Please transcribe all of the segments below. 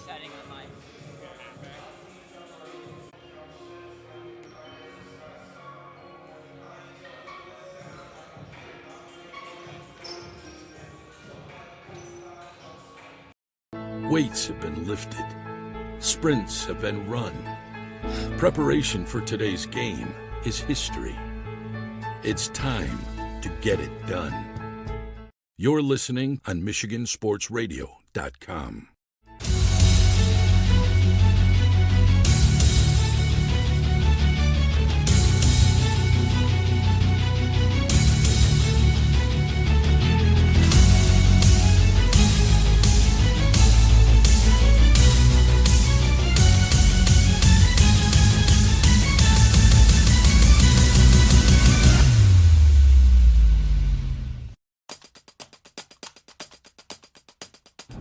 setting on my Weights have been lifted. Sprints have been run. Preparation for today's game is history. It's time to get it done. You're listening on MichiganSportsRadio.com.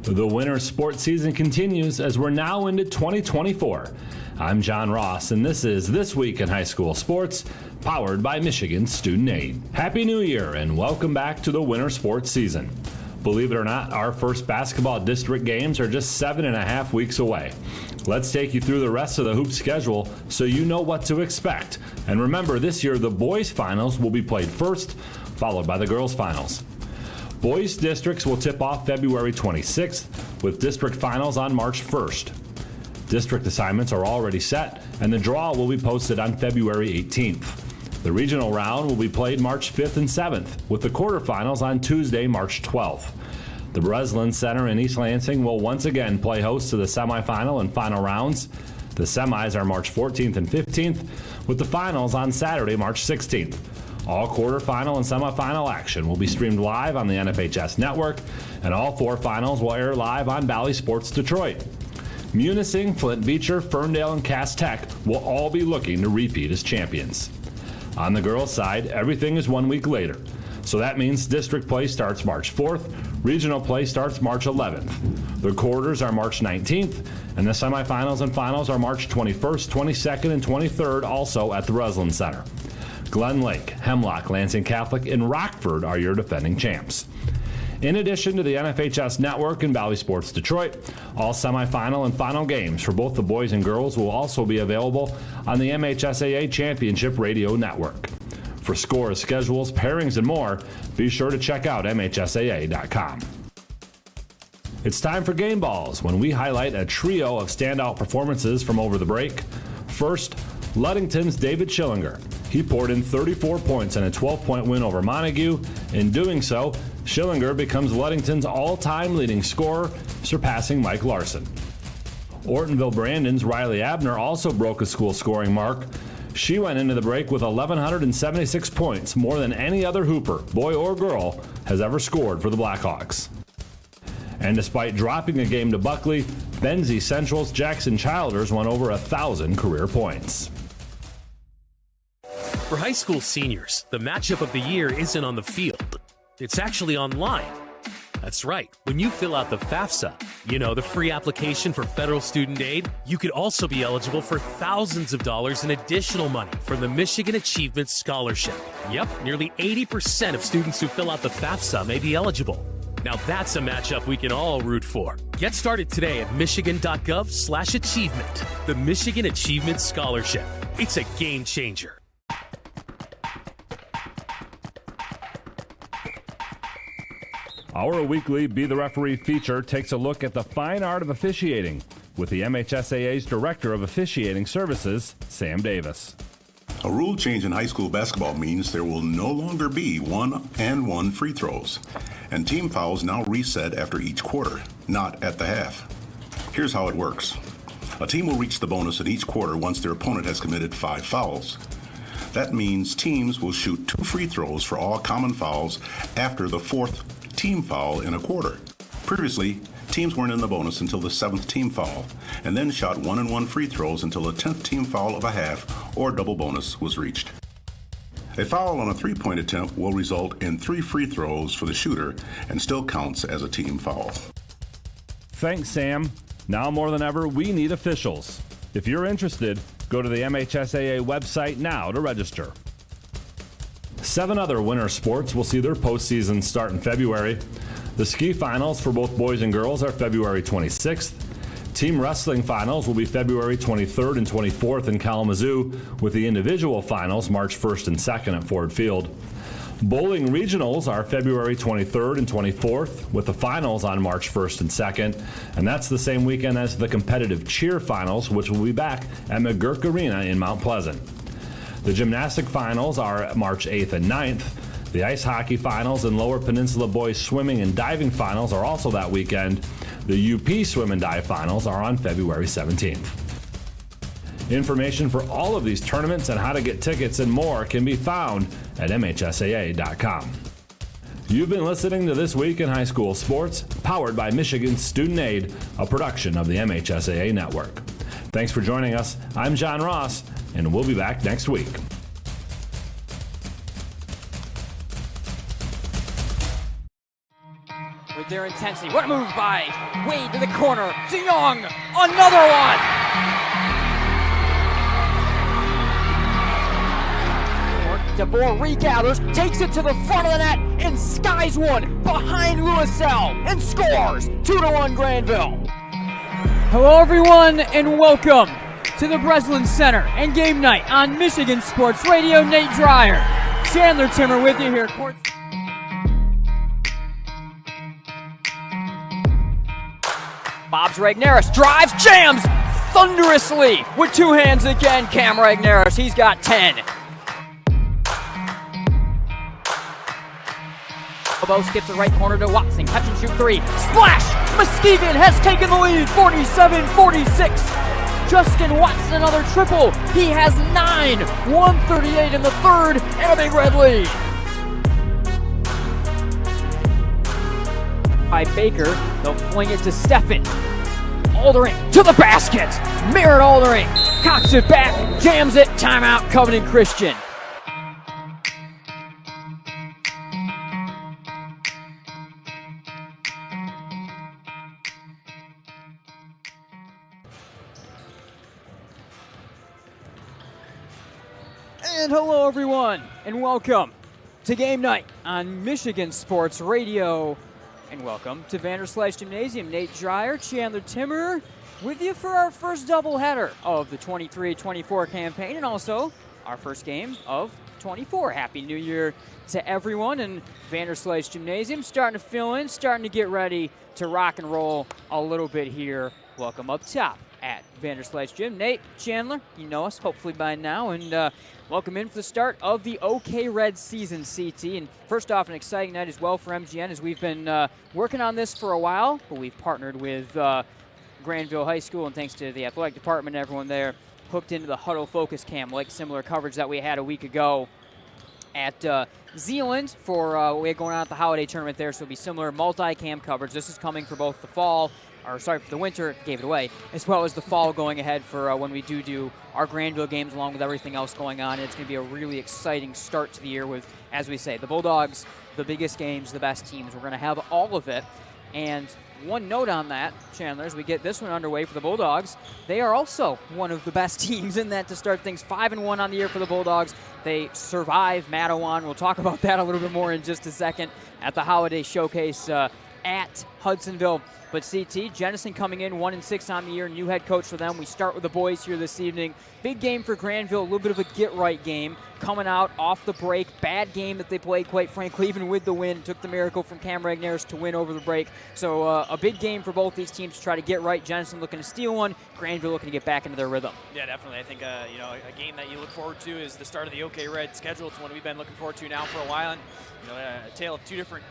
The winter sports season continues as we're now into 2024. I'm John Ross, and this is This Week in High School Sports, powered by Michigan Student Aid. Happy New Year, and welcome back to the winter sports season. Believe it or not, our first basketball district games are just 7.5 weeks away. Let's take you through the rest of the hoop schedule so you know what to expect. And remember, this year the boys' finals will be played first, followed by the girls' finals. Boys districts will tip off February 26th, with district finals on March 1st. District assignments are already set, and the draw will be posted on February 18th. The regional round will be played March 5th and 7th, with the quarterfinals on Tuesday, March 12th. The Breslin Center in East Lansing will once again play host to the semifinal and final rounds. The semis are March 14th and 15th, with the finals on Saturday, March 16th. All quarterfinal and semifinal action will be streamed live on the NFHS network, and all four finals will air live on Valley Sports Detroit. Munising, Flint Beecher, Ferndale, and Cass Tech will all be looking to repeat as champions. On the girls' side, everything is 1 week later. So that means district play starts March 4th, regional play starts March 11th. The quarters are March 19th, and the semifinals and finals are March 21st, 22nd, and 23rd, also at the Breslin Center. Glen Lake, Hemlock, Lansing Catholic, and Rockford are your defending champs. In addition to the NFHS Network and Valley Sports Detroit, all semifinal and final games for both the boys and girls will also be available on the MHSAA Championship Radio Network. For scores, schedules, pairings, and more, be sure to check out MHSAA.com. It's time for Game Balls, when we highlight a trio of standout performances from over the break. First, Ludington's David Schillinger. He poured in 34 points in a 12-point win over Montague. In doing so, Schillinger becomes Ludington's all-time leading scorer, surpassing Mike Larson. Ortonville Brandon's Riley Abner also broke a school scoring mark. She went into the break with 1,176 points, more than any other hooper, boy or girl, has ever scored for the Blackhawks. And despite dropping a game to Buckley, Benzie Central's Jackson Childers won over 1,000 career points. For high school seniors, the matchup of the year isn't on the field. It's actually online. That's right. When you fill out the FAFSA, the free application for federal student aid, you could also be eligible for thousands of dollars in additional money from the Michigan Achievement Scholarship. Yep, nearly 80% of students who fill out the FAFSA may be eligible. Now that's a matchup we can all root for. Get started today at michigan.gov/achievement. The Michigan Achievement Scholarship. It's a game changer. Our weekly Be the Referee feature takes a look at the fine art of officiating with the MHSAA's Director of Officiating Services, Sam Davis. A rule change in high school basketball means there will no longer be 1-and-1 free throws, and team fouls now reset after each quarter, not at the half. Here's how it works. A team will reach the bonus in each quarter once their opponent has committed 5 fouls. That means teams will shoot 2 free throws for all common fouls after the 4th team foul in a quarter. Previously, teams weren't in the bonus until the 7th team foul, and then shot 1-and-1 free throws until the 10th team foul of a half or double bonus was reached. A foul on a 3-point attempt will result in 3 free throws for the shooter and still counts as a team foul. Thanks, Sam. Now more than ever, we need officials. If you're interested, go to the MHSAA website now to register. 7 other winter sports will see their postseason start in February. The ski finals for both boys and girls are February 26th. Team wrestling finals will be February 23rd and 24th in Kalamazoo, with the individual finals March 1st and 2nd at Ford Field. Bowling regionals are February 23rd and 24th, with the finals on March 1st and 2nd, and that's the same weekend as the competitive cheer finals, which will be back at McGurk Arena in Mount Pleasant. The gymnastic finals are March 8th and 9th. The ice hockey finals and Lower Peninsula boys swimming and diving finals are also that weekend. The UP swim and dive finals are on February 17th. Information for all of these tournaments and how to get tickets and more can be found at MHSAA.com. You've been listening to This Week in High School Sports, powered by Michigan Student Aid, a production of the MHSAA Network. Thanks for joining us. I'm John Ross, and we'll be back next week. With their intensity, what a move by Wade to the corner, to Young, another one! DeVore regathers, takes it to the front of the net, and skies one behind Louiselle, and scores! 2-1 Grandville. Hello everyone, and welcome to the Breslin Center and game night on Michigan Sports Radio. Nate Dreyer, Chandler Timmer with you here. Bob's Ragnaris drives, jams thunderously with two hands again. Cam Ragnaris, he's got 10. Bobo skips the right corner to Watson, catch and shoot three. Splash! Muskegon has taken the lead, 47-46. Justin Watson, another triple. He has 9, 138 in the third, and a big red lead. By Baker, they'll fling it to Steffen. Aldering to the basket. Merritt Aldering cocks it back, jams it. Timeout, Covenant Christian. And hello everyone, and welcome to game night on Michigan Sports Radio. And welcome to Vanderslice Gymnasium. Nate Dreyer, Chandler Timmer with you for our first doubleheader of the 23-24 campaign, and also our first game of 24. Happy New Year to everyone, and Vanderslice Gymnasium starting to fill in, starting to get ready to rock and roll a little bit here. Welcome up top at Vanderslice Gym. Nate, Chandler, you know us hopefully by now, and welcome in for the start of the OK Red season, CT. And first off, an exciting night as well for MGN, as we've been working on this for a while, but we've partnered with Grandville High School, and thanks to the athletic department and everyone there, hooked into the Huddle Focus Cam, like similar coverage that we had a week ago at Zeeland for what we had going on at the holiday tournament there. So it'll be similar multi-cam coverage. This is coming for both the fall, or sorry, for the winter, gave it away, as well as the fall going ahead for when we do our Grandville games along with everything else going on. It's going to be a really exciting start to the year with, as we say, the Bulldogs, the biggest games, the best teams. We're going to have all of it. And one note on that, Chandler, as we get this one underway for the Bulldogs, they are also one of the best teams in that to start things. 5-1 on the year for the Bulldogs. They survive Mattawan. We'll talk about that a little bit more in just a second at the Holiday Showcase at Hudsonville. But CT, Jenison coming in 1-6 on the year, new head coach for them. We start with the boys here this evening. Big game for Grandville, a little bit of a get-right game. Coming out off the break, bad game that they played, quite frankly, even with the win. Took the miracle from Cam Ragnaris to win over the break. So a big game for both these teams to try to get right. Jenison looking to steal one, Grandville looking to get back into their rhythm. Yeah, definitely. I think a game that you look forward to is the start of the OK Red schedule. It's one we've been looking forward to now for a while. And a tale of two different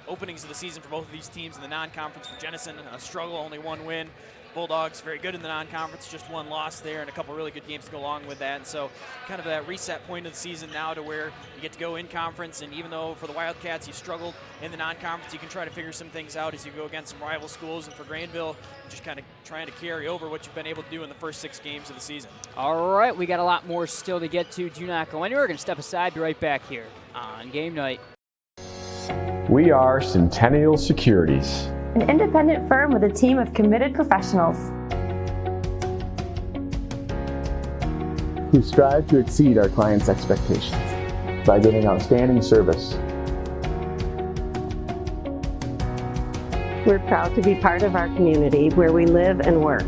openings of the season for both of these teams. In the non-conference for Jenison, a struggle, only one win. Bulldogs very good in the non-conference, just one loss there, and a couple really good games to go along with that. And so kind of that reset point of the season now to where you get to go in conference, and even though for the Wildcats you struggled in the non-conference, you can try to figure some things out as you go against some rival schools. And for Grandville, just kind of trying to carry over what you've been able to do in the first 6 games of the season. All right, we got a lot more still to get to. Do not go anywhere. We're going to step aside, be right back here on Game Night. We are Centennial Securities, an independent firm with a team of committed professionals who strive to exceed our clients' expectations by giving outstanding service, We're proud to be part of our community where we live and work.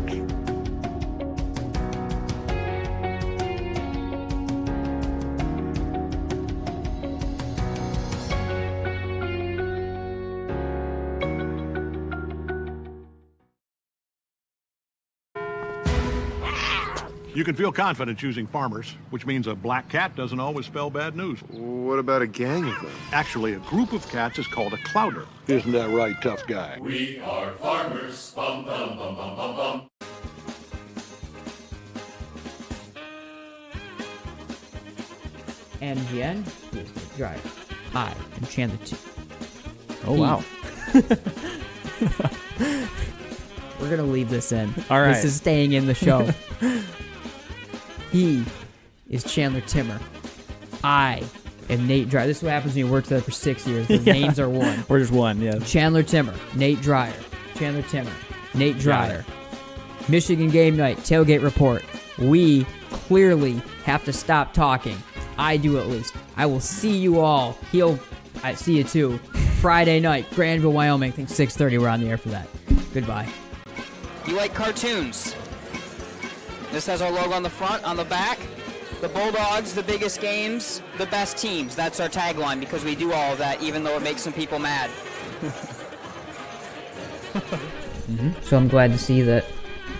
You can feel confident choosing Farmers, which means a black cat doesn't always spell bad news. What about a gang of them? Actually, a group of cats is called a clouder. Isn't that right, tough guy? We are farmers. Bum, bum, bum, bum, bum, bum. MGN is the driver. I am Chandler too. Oh, wow. We're going to leave this in. All right. This is staying in the show. He is Chandler Timmer. I am Nate Dryer. This is what happens when you work together for 6 years. The names are one. We're just one, yeah. Chandler Timmer, Nate Dryer. Chandler Timmer, Nate Dryer. Michigan Game Night, Tailgate Report. We clearly have to stop talking. I do at least. I will see you all. I see you too. Friday night, Grandville, Wyoming. I think 6:30. We're on the air for that. Goodbye. You like cartoons? This has our logo on the front, on the back. The Bulldogs, the biggest games, the best teams. That's our tagline because we do all of that, even though it makes some people mad. So I'm glad to see that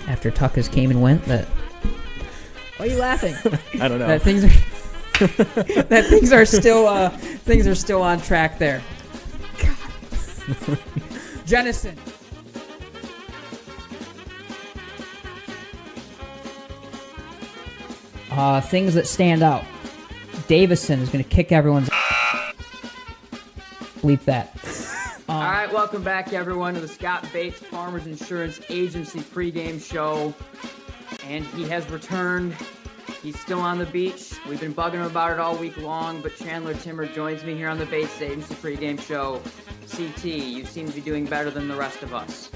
after Tuckus came and went, that. Why are you laughing? I don't know. That things are still on track there. God. Jenison. Things that stand out. Davison is going to kick everyone's. Bleep that. All right, welcome back, everyone, to the Scott Bates Farmers Insurance Agency pregame show. And he has returned. He's still on the beach. We've been bugging him about it all week long, but Chandler Timmer joins me here on the Bates Agency pregame show. CT, you seem to be doing better than the rest of us.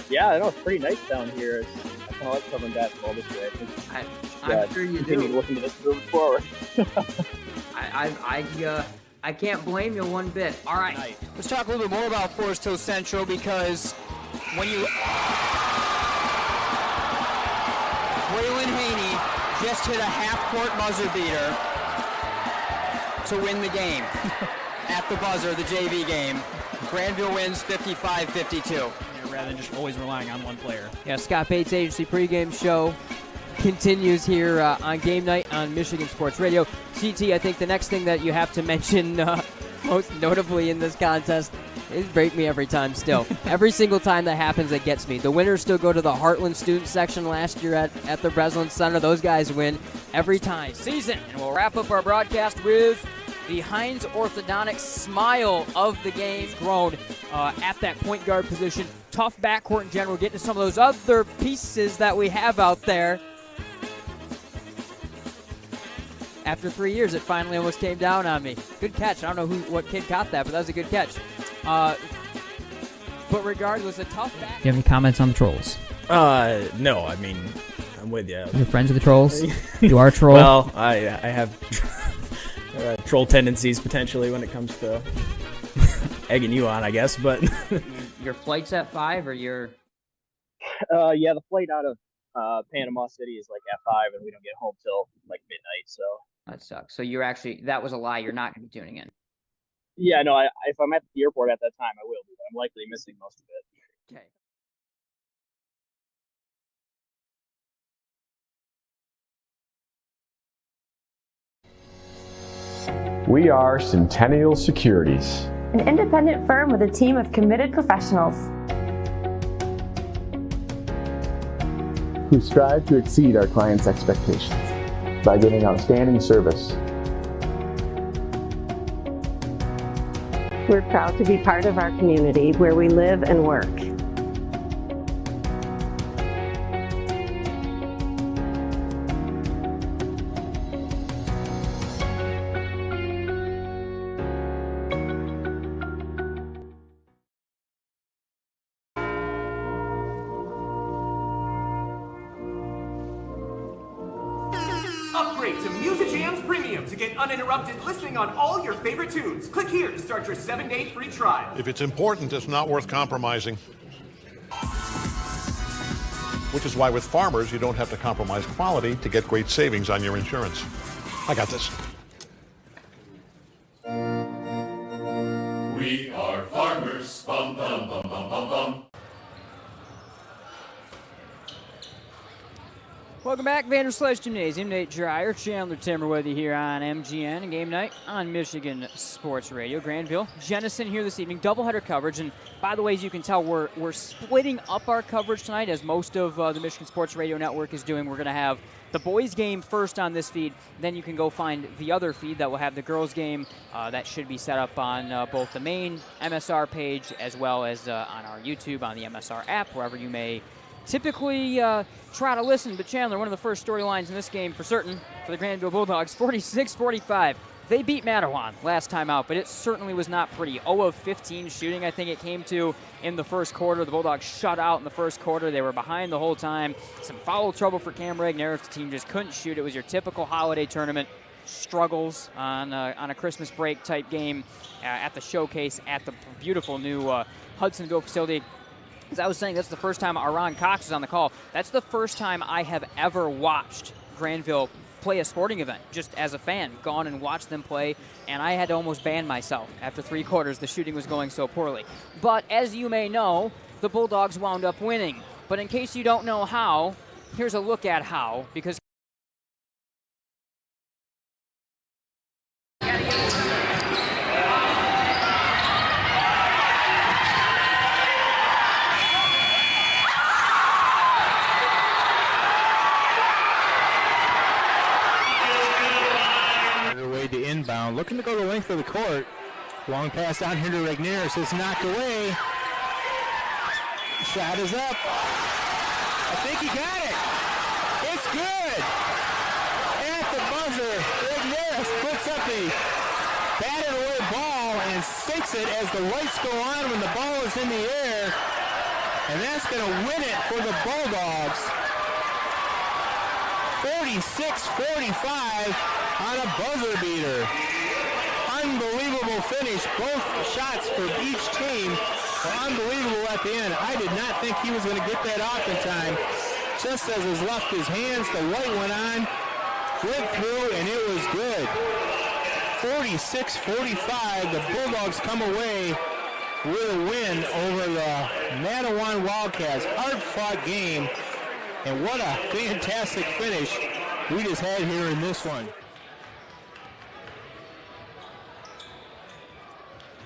Yeah, I know, it's pretty nice down here. I kind of like covering basketball this way. I'm sure you do. Looking to this moving forward. I can't blame you one bit. All right. Let's talk a little bit more about Forest Hill Central because when you... Waylon Haney just hit a half-court buzzer beater to win the game. At the buzzer, the JV game. Grandville wins 55-52. Rather than just always relying on one player. Yeah, Scott Bates Agency pregame show continues here on game night on Michigan Sports Radio. CT, I think the next thing that you have to mention most notably in this contest is break me every time still. Every single time that happens, it gets me. The winners still go to the Heartland student section last year at the Breslin Center. Those guys win every time. Season. And we'll wrap up our broadcast with the Heinz Orthodontics smile of the game. Grown at that point guard position. Tough backcourt in general. Getting to some of those other pieces that we have out there. After 3 years, it finally almost came down on me. Good catch. I don't know what kid caught that, but that was a good catch. But regardless, a tough back. Do you have any comments on the trolls? No, I mean, I'm with you. You're friends with the trolls? You are a troll? Well, I have troll tendencies potentially when it comes to egging you on, I guess, but... Your flight's at 5 or your... Yeah, the flight out of Panama City is like at 5 and we don't get home till like midnight, so... That sucks. So you're actually... That was a lie. You're not going to be tuning in. Yeah, no, if I'm at the airport at that time, I will be, but I'm likely missing most of it. Okay. We are Centennial Securities, an independent firm with a team of committed professionals who strive to exceed our clients' expectations by giving outstanding service. We're proud to be part of our community where we live and work. Upgrade to Music Jam's Premium to get uninterrupted listening on all your favorite tunes. Click here to start your 7-day free trial. If it's important, it's not worth compromising. Which is why with Farmers, you don't have to compromise quality to get great savings on your insurance. I got this. We are farmers. Bum, bum, bum, bum, bum, bum. Welcome back, Vanderslice Gymnasium. Nate Dreyer, Chandler Timmer with you here on MGN and Game Night on Michigan Sports Radio. Grandville, Jenison here this evening, doubleheader coverage. And by the way, as you can tell, we're splitting up our coverage tonight, as most of the Michigan Sports Radio Network is doing. We're going to have the boys' game first on this feed. Then you can go find the other feed that will have the girls' game. That should be set up on both the main MSR page as well as on our YouTube, on the MSR app, wherever you may typically try to listen. But Chandler, one of the first storylines in this game for certain for the Grandville Bulldogs, 46-45. They beat Mattawan last time out, but it certainly was not pretty. 0 of 15 shooting, I think it came to in the first quarter. The Bulldogs shut out in the first quarter. They were behind the whole time. Some foul trouble for Cam Regner's team, just couldn't shoot. It was your typical holiday tournament struggles on a Christmas break type game at the showcase at the beautiful new Hudsonville facility. As I was saying, that's the first time Aaron Cox is on the call. That's the first time I have ever watched Grandville play a sporting event, just as a fan, gone and watched them play, and I had to almost ban myself after 3 quarters. The shooting was going so poorly. But as you may know, the Bulldogs wound up winning. But in case you don't know how, here's a look at how, because to inbound, looking to go the length of the court. Long pass down here to Regnerus. It's knocked away. Shot is up. I think he got it. It's good. At the buzzer, Regnerus puts up a batted away ball and sinks it as the lights go on when the ball is in the air. And that's going to win it for the Bulldogs. 46-45. On a buzzer beater. Unbelievable finish. Both shots for each team were unbelievable at the end. I did not think he was going to get that off in time. Just as he left his hands, the light went on, went through, and it was good. 46-45. The Bulldogs come away with a win over the Mattawan Wildcats. Hard-fought game, and what a fantastic finish we just had here in this one.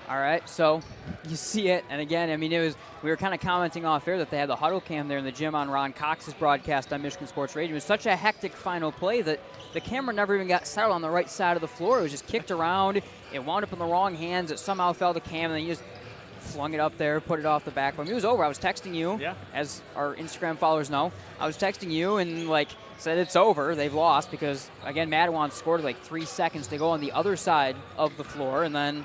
All right, so you see it, and again, I mean, we were kind of commenting off air that they had the huddle cam there in the gym on Ron Cox's broadcast on Michigan Sports Radio. It was such a hectic final play that the camera never even got settled on the right side of the floor. It was just kicked around. It wound up in the wrong hands. It somehow fell to Cam, and then he just flung it up there, put it off the back. When it was over, I was texting you, as our Instagram followers know. I was texting you and, said it's over. They've lost because, again, Mattawan scored 3 seconds to go on the other side of the floor, and then,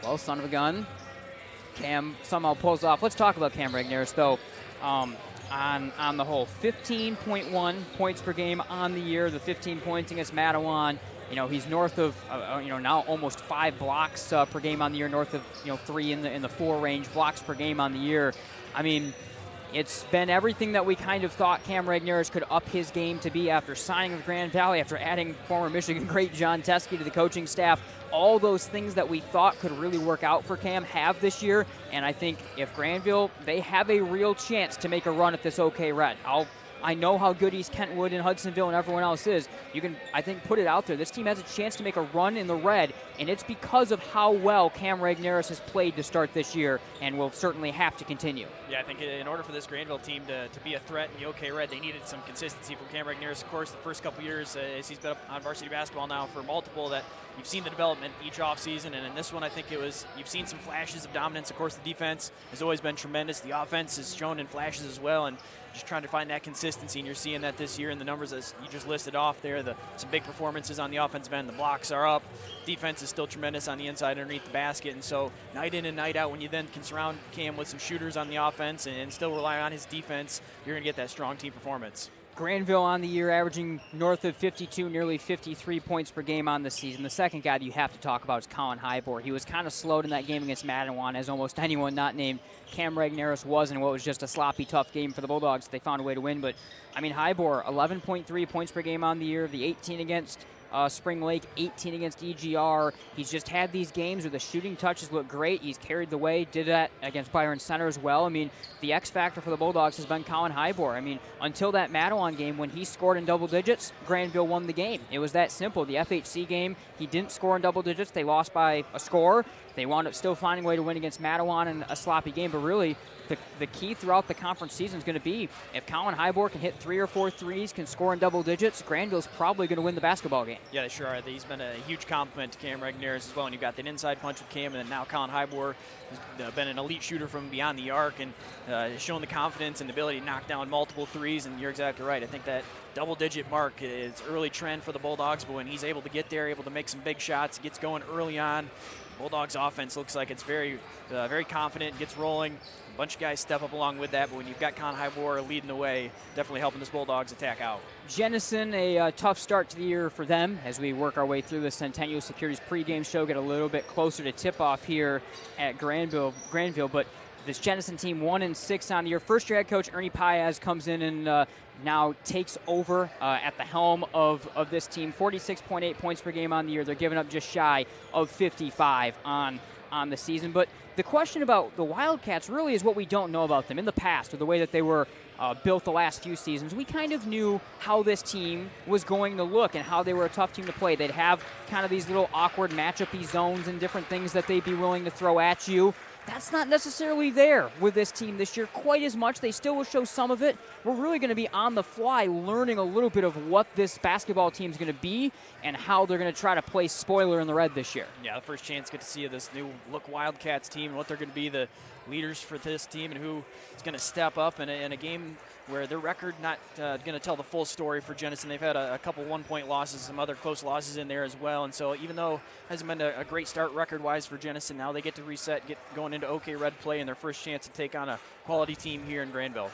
well, son of a gun, Cam somehow pulls off. Let's talk about Cam Regnerus, though. On the whole, 15.1 points per game on the year. The 15 points against Mattawan. He's north of now almost 5 blocks per game on the year, north of 3 in the 4 range blocks per game on the year. I mean, it's been everything that we kind of thought Cam Regnerus could up his game to be after signing with Grand Valley, after adding former Michigan great John Teske to the coaching staff. All those things that we thought could really work out for Cam have this year, and I think if Grandville, they have a real chance to make a run at this OK Red. I know how good East Kentwood and Hudsonville and everyone else is. You can, I think, put it out there. This team has a chance to make a run in the red, and it's because of how well Cam Regnerus has played to start this year and will certainly have to continue. Yeah, I think in order for this Grandville team to be a threat in the OK Red, they needed some consistency from Cam Regnerus. Of course, the first couple years, as he's been up on varsity basketball now for multiple, that you've seen the development each offseason, and in this one, I think you've seen some flashes of dominance. Of course, the defense has always been tremendous. The offense has shown in flashes as well, and just trying to find that consistency, and you're seeing that this year in the numbers as you just listed off there. Some big performances on the offensive end. The blocks are up. Defense is still tremendous on the inside underneath the basket, and so night in and night out, when you then can surround Cam with some shooters on the offense and still rely on his defense, you're going to get that strong team performance. Grandville on the year averaging north of 52, nearly 53 points per game on the season. The second guy that you have to talk about is Colin Highboard. He was kind of slowed in that game against Mattawan, as almost anyone not named Cam Regneris was in what was just a sloppy, tough game for the Bulldogs. They found a way to win, but, I mean, Highboard, 11.3 points per game on the year, the 18 against Spring Lake, 18 against EGR. He's just had these games where the shooting touches look great. He's carried the way, did that against Byron Center as well. I mean, the X factor for the Bulldogs has been Colin Highboard. I mean, until that Mattawan game when he scored in double digits, Grandville won the game. It was that simple. The FHC game, he didn't score in double digits. They lost by a score. They wound up still finding a way to win against Mattawan in a sloppy game, but really the key throughout the conference season is going to be if Colin Highboard can hit 3 or 4 threes, can score in double digits, Grandville's probably going to win the basketball game. Yeah, they sure are. He's been a huge compliment to Cam Regneris as well, and you've got that inside punch with Cam, and then now Colin Highboard has been an elite shooter from beyond the arc and shown the confidence and the ability to knock down multiple threes, and you're exactly right. I think that double-digit mark is early trend for the Bulldogs, but when he's able to get there, able to make some big shots, gets going early on, Bulldogs offense looks like it's very confident, gets rolling. A bunch of guys step up along with that, but when you've got Colin Highboard leading the way, definitely helping this Bulldogs attack out. Jenison, a tough start to the year for them as we work our way through the Centennial Securities pregame show, get a little bit closer to tip-off here at Grandville, but this Jenison team 1-6 on the year. First-year head coach Ernie Paez comes in and now takes over at the helm of this team. 46.8 points per game on the year. They're giving up just shy of 55 on the season. But the question about the Wildcats really is what we don't know about them. In the past, or the way that they were built the last few seasons, we kind of knew how this team was going to look and how they were a tough team to play. They'd have kind of these little awkward matchup-y zones and different things that they'd be willing to throw at you. That's not necessarily there with this team this year quite as much. They still will show some of it. We're really going to be on the fly learning a little bit of what this basketball team is going to be and how they're going to try to play spoiler in the red this year. Yeah, the first chance to get to see this new look Wildcats team and what they're going to be the leaders for this team and who is going to step up in a game where their record not going to tell the full story for Jenison. They've had a couple one-point losses, some other close losses in there as well. And so even though it hasn't been a great start record-wise for Jenison, now they get to reset, get going into OK Red play, and their first chance to take on a quality team here in Grandville.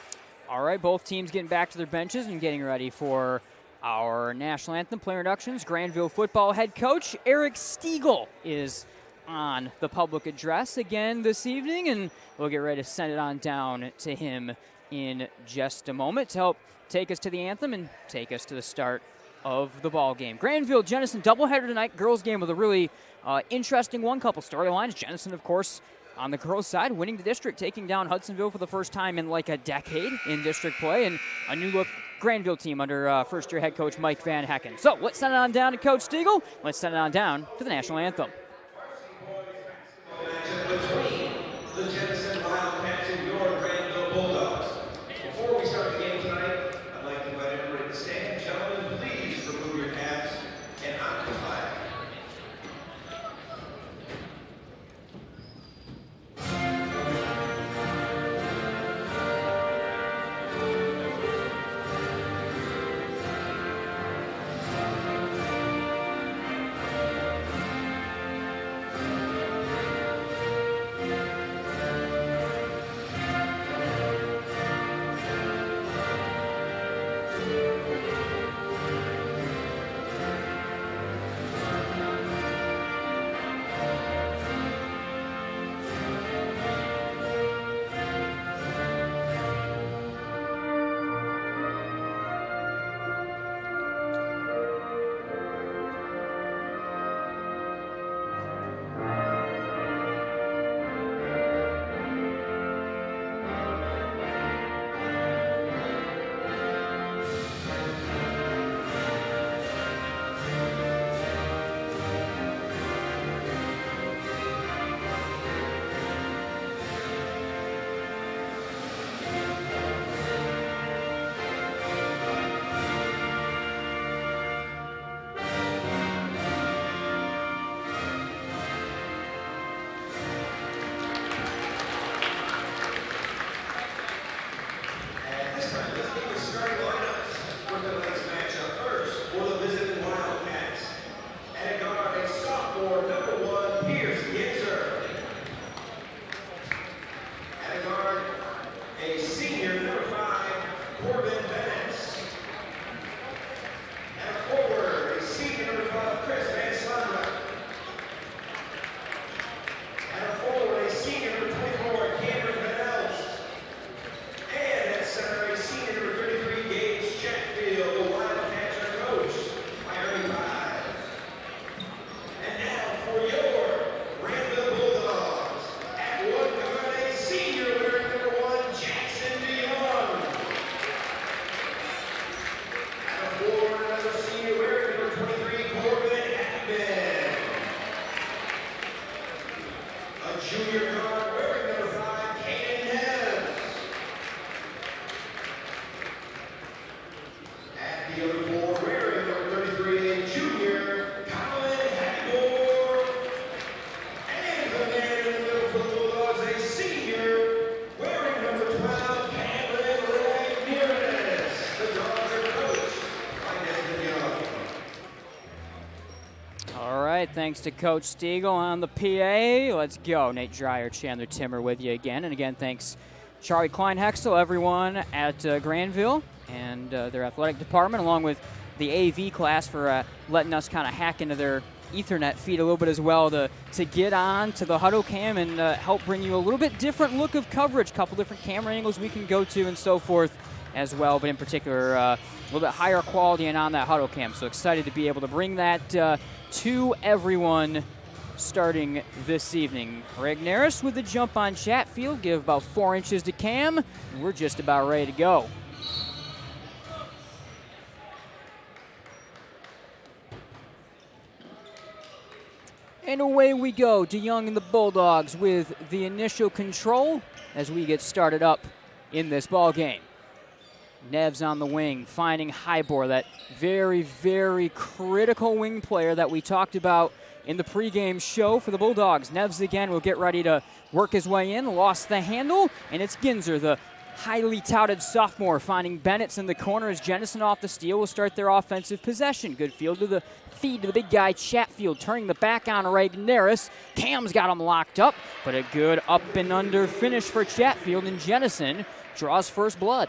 All right, both teams getting back to their benches and getting ready for our national anthem player inductions. Grandville football head coach Eric Stiegel is on the public address again this evening, and we'll get ready to send it on down to him in just a moment to help take us to the anthem and take us to the start of the ball game. Grandville Jenison doubleheader tonight. Girls game with a really interesting one. Couple storylines. Jenison, of course, on the girls' side, winning the district, taking down Hudsonville for the first time in like a decade in district play, and a new look Grandville team under first-year head coach Mike Van Hecken. So let's send it on down to Coach Stiegel. Let's send it on down to the national anthem. Between the Jenison Wildcats and your Grandville Bulldogs. Before we start the game tonight, I'd like to invite everybody to stand. Gentlemen, please remove your caps and honor the flag. junior guard wearing number 5, Kaden Neves. At the other 4, wearing number 33, a junior, Colin Hackmore. And the man in the middle for the Bulldogs, a senior, wearing number 12, Cameron Ramirez. The Dogs are coached by Desmond Young. All right, thanks to Coach Stiegel on the PA. Let's go. Nate Dreyer, Chandler Timmer with you again. And again, thanks Charlie Klein-Hexel, everyone at Grandville and their athletic department, along with the AV class for letting us kind of hack into their Ethernet feed a little bit as well to get on to the Huddle Cam and help bring you a little bit different look of coverage, a couple different camera angles we can go to and so forth as well, but in particular a little bit higher quality and on that Huddle Cam. So excited to be able to bring that to everyone starting this evening. Regneris with the jump on Chatfield, give about 4 inches to Cam, and we're just about ready to go. And away we go. DeYoung and the Bulldogs with the initial control as we get started up in this ball game. Neves on the wing, finding Hybor, that very, very critical wing player that we talked about in the pregame show for the Bulldogs. Neves again will get ready to work his way in, lost the handle, and it's Ginzer, the highly touted sophomore, finding Bennett's in the corner as Jenison off the steal will start their offensive possession. Good field to the feed to the big guy, Chatfield, turning the back on Regneris. Cam's got him locked up, but a good up and under finish for Chatfield, and Jenison draws first blood.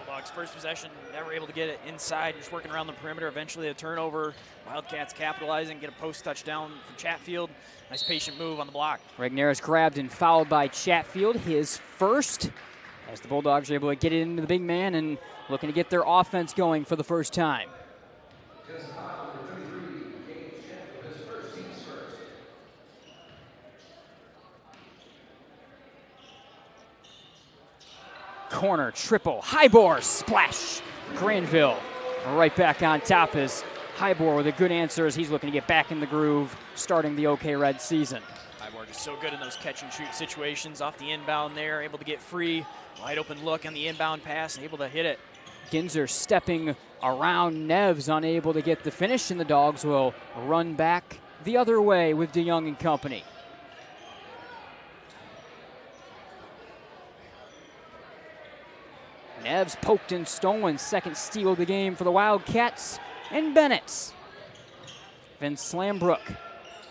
Bulldogs first possession, never able to get it inside, just working around the perimeter. Eventually a turnover. Wildcats capitalizing, get a post touchdown from Chatfield. Nice patient move on the block. Regneris grabbed and fouled by Chatfield, his first, as the Bulldogs are able to get it into the big man and looking to get their offense going for the first time. Corner, triple, Hybor, splash. Grandville right back on top as Hybor with a good answer as he's looking to get back in the groove, starting the OK Red season. Hybor just so good in those catch and shoot situations off the inbound there, able to get free, wide open look on the inbound pass, able to hit it. Ginzer stepping around Neves, unable to get the finish, and the Dogs will run back the other way with DeYoung and company. Neves poked and stolen, second steal of the game for the Wildcats, and Bennett. Van Slambrook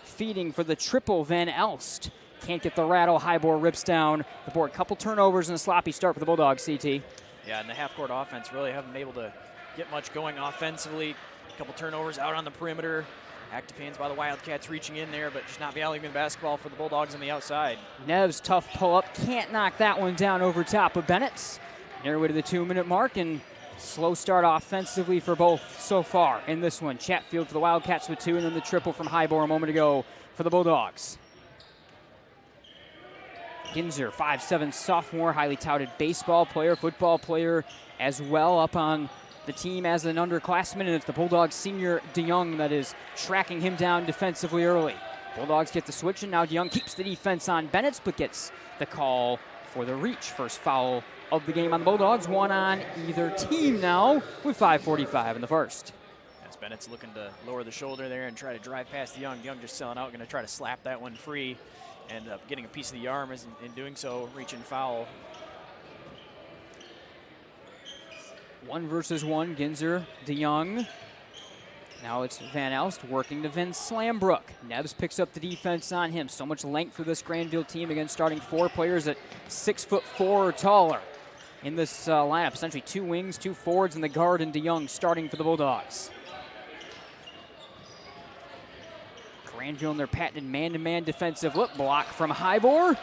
feeding for the triple Van Elst. Can't get the rattle, Hybor rips down the board. Couple turnovers and a sloppy start for the Bulldogs, CT. Yeah, and the half-court offense really haven't been able to get much going offensively. A couple turnovers out on the perimeter. Active hands by the Wildcats reaching in there, but just not valuing the basketball for the Bulldogs on the outside. Neves, tough pull-up, can't knock that one down over top of Bennett. Nearly to the 2-minute mark, and slow start offensively for both so far in this one. Chatfield for the Wildcats with 2, and then the triple from Hybor a moment ago for the Bulldogs. Ginzer, 5'7" sophomore, highly touted baseball player, football player as well, up on the team as an underclassman, and it's the Bulldogs senior DeYoung that is tracking him down defensively early. Bulldogs get the switch, and now DeYoung keeps the defense on Bennett, but gets the call for the reach. First foul of the game on the Bulldogs, one on either team now with 5:45 in the first. As Bennett's looking to lower the shoulder there and try to drive past DeYoung. DeYoung just selling out, going to try to slap that one free. End up getting a piece of the arm as in doing so, reaching foul. 1 versus 1, Ginzer, DeYoung. Now it's Van Elst working to Van Slambrook. Neves picks up the defense on him. So much length for this Grandville team, again starting 4 players at 6'4" or taller in this lineup. Essentially 2 wings, 2 forwards, and the guard and DeYoung starting for the Bulldogs. Grandville in their patented man-to-man defensive look block from Hybor.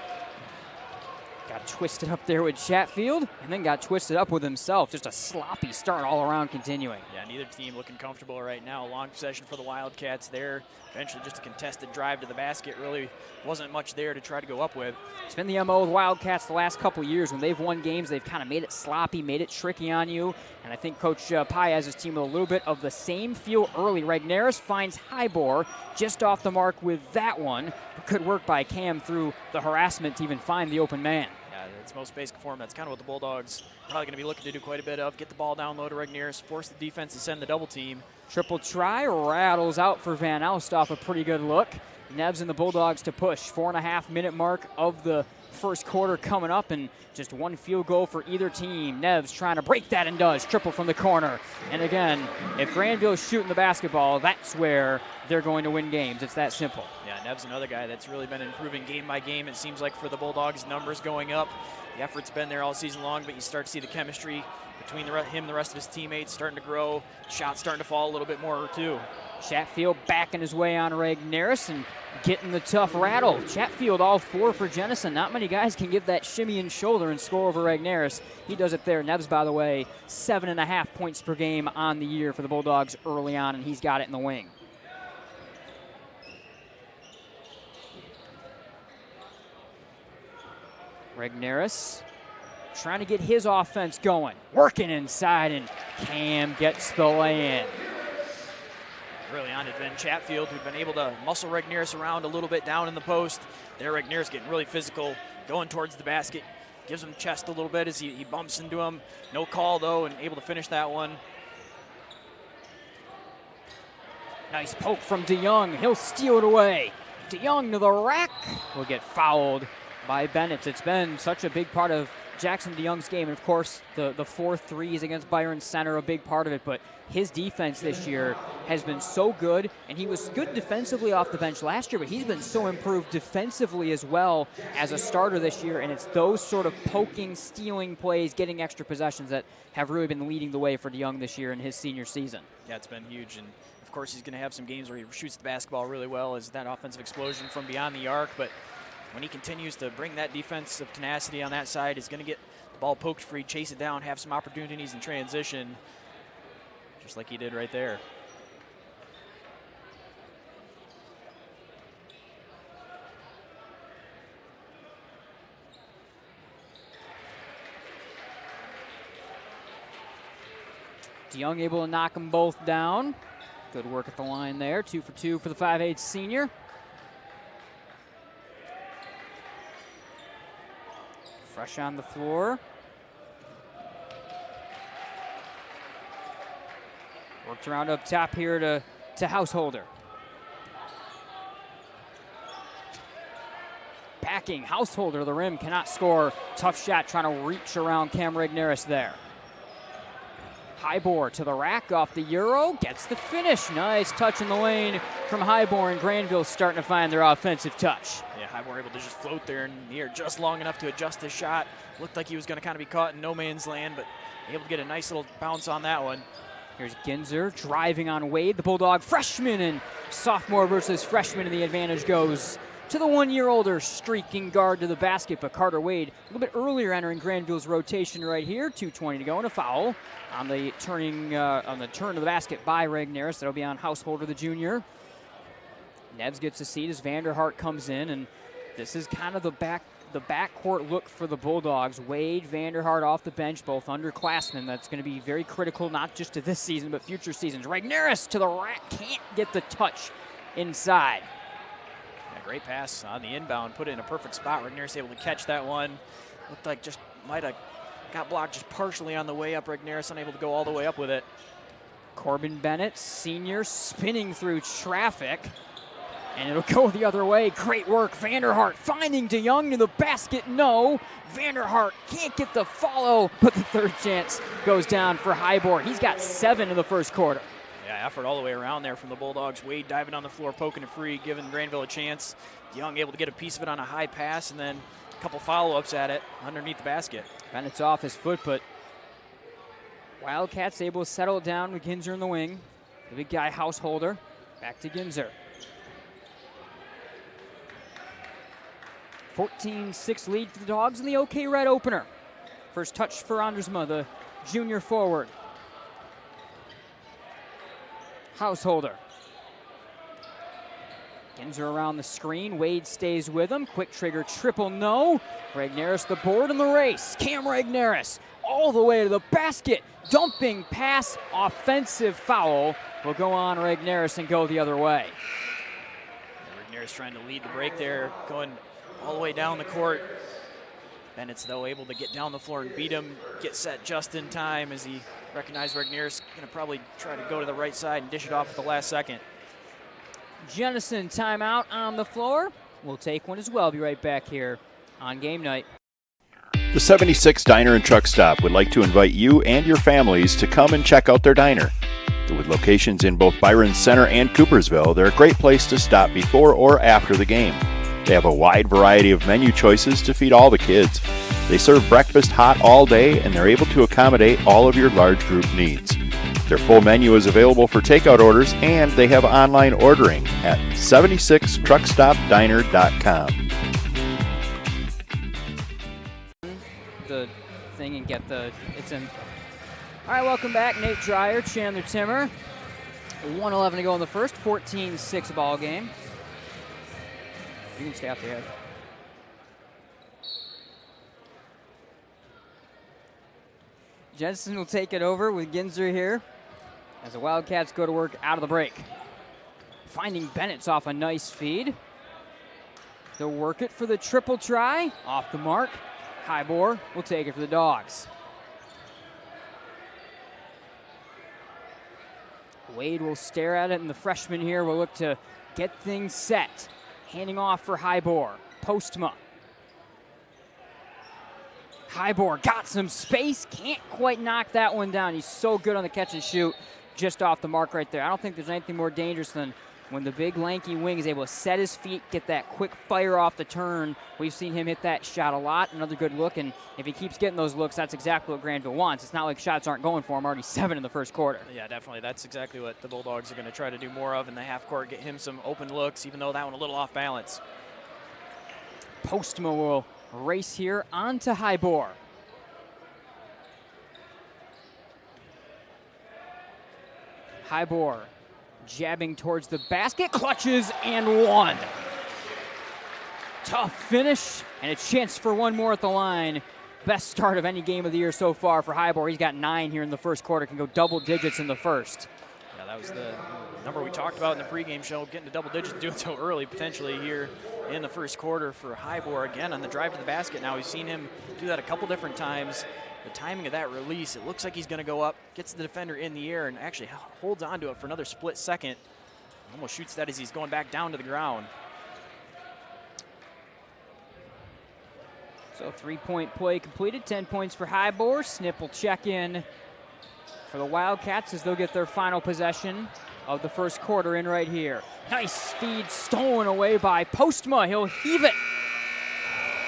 Got twisted up there with Chatfield, and then got twisted up with himself. Just a sloppy start all around continuing. Yeah, neither team looking comfortable right now. Long possession for the Wildcats there. Eventually just a contested drive to the basket. Really wasn't much there to try to go up with. It's been the MO of the Wildcats the last couple years. When they've won games, they've kind of made it sloppy, made it tricky on you. And I think Coach Paez's team with a little bit of the same feel early. Regnerus finds Hybor just off the mark with that one. Good work by Cam through the harassment to even find the open man. Yeah, it's most basic form. That's kind of what the Bulldogs probably going to be looking to do quite a bit of. Get the ball down low to Regnerus, force the defense to send the double team. Triple try, rattles out for Van Alst off a pretty good look. Nevs and the Bulldogs to push. 4.5-minute mark of the first quarter coming up, and just one field goal for either team. Nevs trying to break that and does. Triple from the corner. And again, if Grandville's shooting the basketball, that's where they're going to win games. It's that simple. Yeah, Nev's another guy that's really been improving game by game. It seems like for the Bulldogs, numbers going up. The effort's been there all season long, but you start to see the chemistry between him and the rest of his teammates starting to grow. Shots starting to fall a little bit more too. Chatfield backing his way on Regnerus and getting the tough rattle. Chatfield all 4 for Jenison. Not many guys can give that shimmy and shoulder and score over Regnerus. He does it there. Nevs, by the way, 7.5 points per game on the year for the Bulldogs early on, and he's got it in the wing. Regnerus trying to get his offense going. Working inside, and Cam gets the lay-in. Early on, it had been Chatfield who'd been able to muscle Regnerus around a little bit down in the post. There, Regnerus getting really physical, going towards the basket. Gives him chest a little bit as he bumps into him. No call, though, and able to finish that one. Nice poke from DeYoung. He'll steal it away. DeYoung to the rack. Will get fouled by Bennett. It's been such a big part of Jackson DeYoung's game, and of course the 4 threes against Byron Center, a big part of it, but his defense this year has been so good, and he was good defensively off the bench last year, but he's been so improved defensively as well as a starter this year, and it's those sort of poking, stealing plays, getting extra possessions that have really been leading the way for DeYoung this year in his senior season. Yeah, it's been huge, and of course he's going to have some games where he shoots the basketball really well as that offensive explosion from beyond the arc, but when he continues to bring that defensive tenacity on that side, he's going to get the ball poked free, chase it down, have some opportunities in transition, just like he did right there. DeYoung able to knock them both down. Good work at the line there. 2 for 2 for the 5'8" senior. Fresh on the floor. Worked around up top here to Householder. Backing Householder to the rim, cannot score. Tough shot trying to reach around Cam Regnerus there. Hybor to the rack off the Euro, gets the finish. Nice touch in the lane from Hybor, and Grandville starting to find their offensive touch. Yeah, Hybor able to just float there in the air just long enough to adjust his shot. Looked like he was going to kind of be caught in no man's land, but able to get a nice little bounce on that one. Here's Ginzer driving on Wade, the Bulldog freshman, and sophomore versus freshman, and the advantage goes to the 1 year older streaking guard to the basket, but Carter Wade a little bit earlier entering Grandville's rotation right here. 2:20 to go, and a foul on the turn to the basket by Regnerus. That'll be on Householder, the junior. Nevs gets a seat as Vanderhart comes in, and this is kind of the backcourt look for the Bulldogs. Wade, Vanderhart off the bench, both underclassmen. That's going to be very critical, not just to this season, but future seasons. Regnerus to the rack, can't get the touch inside. Great pass on the inbound, put it in a perfect spot. Regnerus able to catch that one. Looked like just might have got blocked just partially on the way up. Regnerus unable to go all the way up with it. Corbin Bennett, senior, spinning through traffic, and it'll go the other way. Great work, Vanderhart finding DeYoung to the basket. No, Vanderhart can't get the follow, but the third chance goes down for Hybor. He's got 7 in the first quarter. Yeah, effort all the way around there from the Bulldogs. Wade diving on the floor, poking it free, giving Grandville a chance. DeYoung able to get a piece of it on a high pass, and then a couple follow-ups at it underneath the basket. Bennett's off his foot, but Wildcats able to settle it down with Ginzer in the wing. The big guy, Householder, back to Ginzer. 14-6 lead for the Dogs in the OK Red opener. First touch for Andersma, the junior forward. Householder. Ginzer around the screen. Wade stays with him. Quick trigger triple no. Regnerus the board in the race. Cam Regnerus all the way to the basket. Dumping pass, offensive foul. Will go on Regnerus and go the other way. Regnerus trying to lead the break there, going all the way down the court. Bennett's, though, able to get down the floor and beat him, get set just in time as he recognized Regnerus going to probably try to go to the right side and dish it off at the last second. Jenison timeout on the floor. We'll take one as well. Be right back here on Game Night. The 76 Diner and Truck Stop would like to invite you and your families to come and check out their diner. With locations in both Byron Center and Coopersville, they're a great place to stop before or after the game. They have a wide variety of menu choices to feed all the kids. They serve breakfast hot all day, and they're able to accommodate all of your large group needs. Their full menu is available for takeout orders, and they have online ordering at 76truckstopdiner.com. The thing and get the, it's in. All right, welcome back. Nate Dreyer, Chandler Timmer. 1:11 to go in the first, 14-6 ball game. You can stay out there. Jenison will take it over with Ginzer here as the Wildcats go to work out of the break. Finding Bennett's off a nice feed. They'll work it for the triple try. Off the mark. Hybor will take it for the Dogs. Wade will stare at it, and the freshman here will look to get things set. Handing off for Hybor. Postma. Hybor got some space. Can't quite knock that one down. He's so good on the catch and shoot. Just off the mark right there. I don't think there's anything more dangerous than when the big lanky wing is able to set his feet, get that quick fire off the turn. We've seen him hit that shot a lot. Another good look, and if he keeps getting those looks, that's exactly what Grandville wants. It's not like shots aren't going for him. Already 7 in the first quarter. Yeah, definitely. That's exactly what the Bulldogs are going to try to do more of in the half court, get him some open looks, even though that one a little off balance. Postma will race here onto Hybor. Hybor jabbing towards the basket, clutches and one. Tough finish and a chance for one more at the line. Best start of any game of the year so far for Hybor. He's got 9 here in the first quarter, can go double digits in the first. Yeah, that was the number we talked about in the pregame show, getting to double digits, doing so early potentially here in the first quarter for Hybor. Again, on the drive to the basket now, we've seen him do that a couple different times. The timing of that release, it looks like he's going to go up, gets the defender in the air, and actually holds onto it for another split second. Almost shoots that as he's going back down to the ground. So 3-point play completed, 10 points for Hybor. Snip will check in for the Wildcats as they'll get their final possession of the first quarter in right here. Nice feed stolen away by Postma. He'll heave it.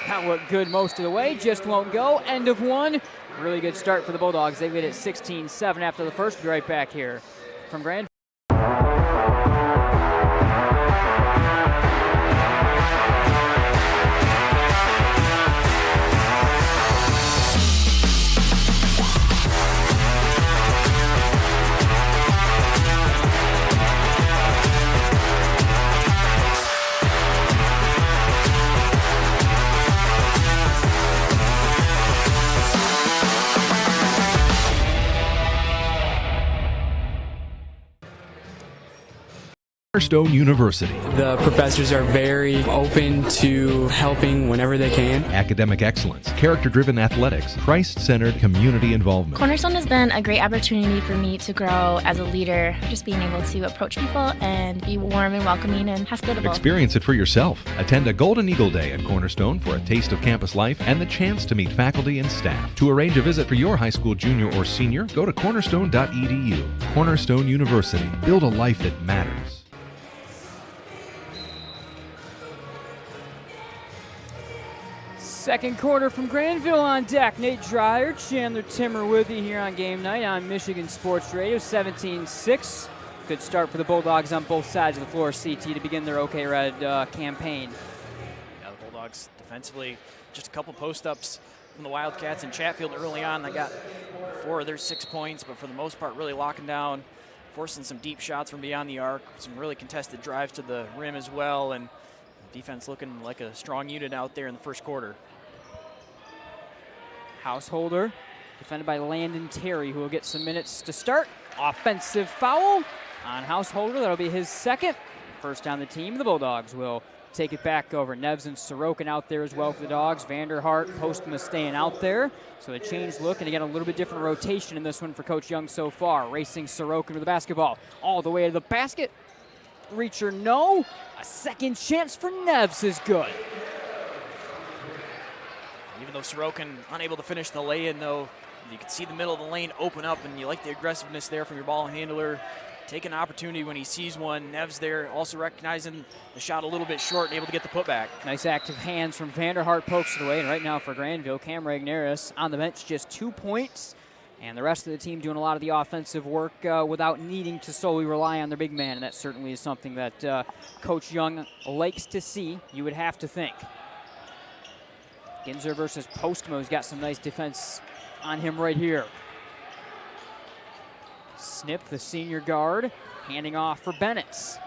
That looked good most of the way, just won't go. End of one. Really good start for the Bulldogs. They lead at 16-7 after the first. Be right back here from Grandville. Cornerstone University. The professors are very open to helping whenever they can. Academic excellence, character-driven athletics, Christ-centered community involvement. Cornerstone has been a great opportunity for me to grow as a leader, just being able to approach people and be warm and welcoming and hospitable. Experience it for yourself. Attend a Golden Eagle Day at Cornerstone for a taste of campus life and the chance to meet faculty and staff. To arrange a visit for your high school junior or senior, go to cornerstone.edu. Cornerstone University. Build a life that matters. Second quarter from Grandville on deck. Nate Dreyer, Chandler Timmer with you here on Game Night on Michigan Sports Radio. 17-6. Good start for the Bulldogs on both sides of the floor, CT, to begin their OK Red campaign. Yeah, the Bulldogs Defensively, just a couple post-ups from the Wildcats in Chatfield early on. They got 4 of their 6 points, but for the most part, really locking down, forcing some deep shots from beyond the arc, some really contested drives to the rim as well, and defense looking like a strong unit out there in the first quarter. Householder, defended by Landon Terry, who will get some minutes to start. Offensive foul on Householder. That'll be his second. First on the team. The Bulldogs will take it back over. Neves and Sorokin out there as well for the Dogs. Vanderhart, Postma staying out there. So a change look, and again, a little bit different rotation in this one for Coach Young so far. Racing Sorokin with the basketball all the way to the basket. Reacher, no. A second chance for Neves is good. Even though Sorokin unable to finish the lay-in, though, you can see the middle of the lane open up, and you like the aggressiveness there from your ball handler. Take an opportunity when he sees one. Neves there also recognizing the shot a little bit short and able to get the putback. Nice active hands from Vanderhart, pokes it away. And right now for Grandville, Cam Regneris on the bench, just 2 points. And the rest of the team doing a lot of the offensive work without needing to solely rely on their big man. And that certainly is something that Coach Young likes to see, you would have to think. Ginzer versus Postma, who's got some nice defense on him right here. Snip, the senior guard, handing off for Bennett.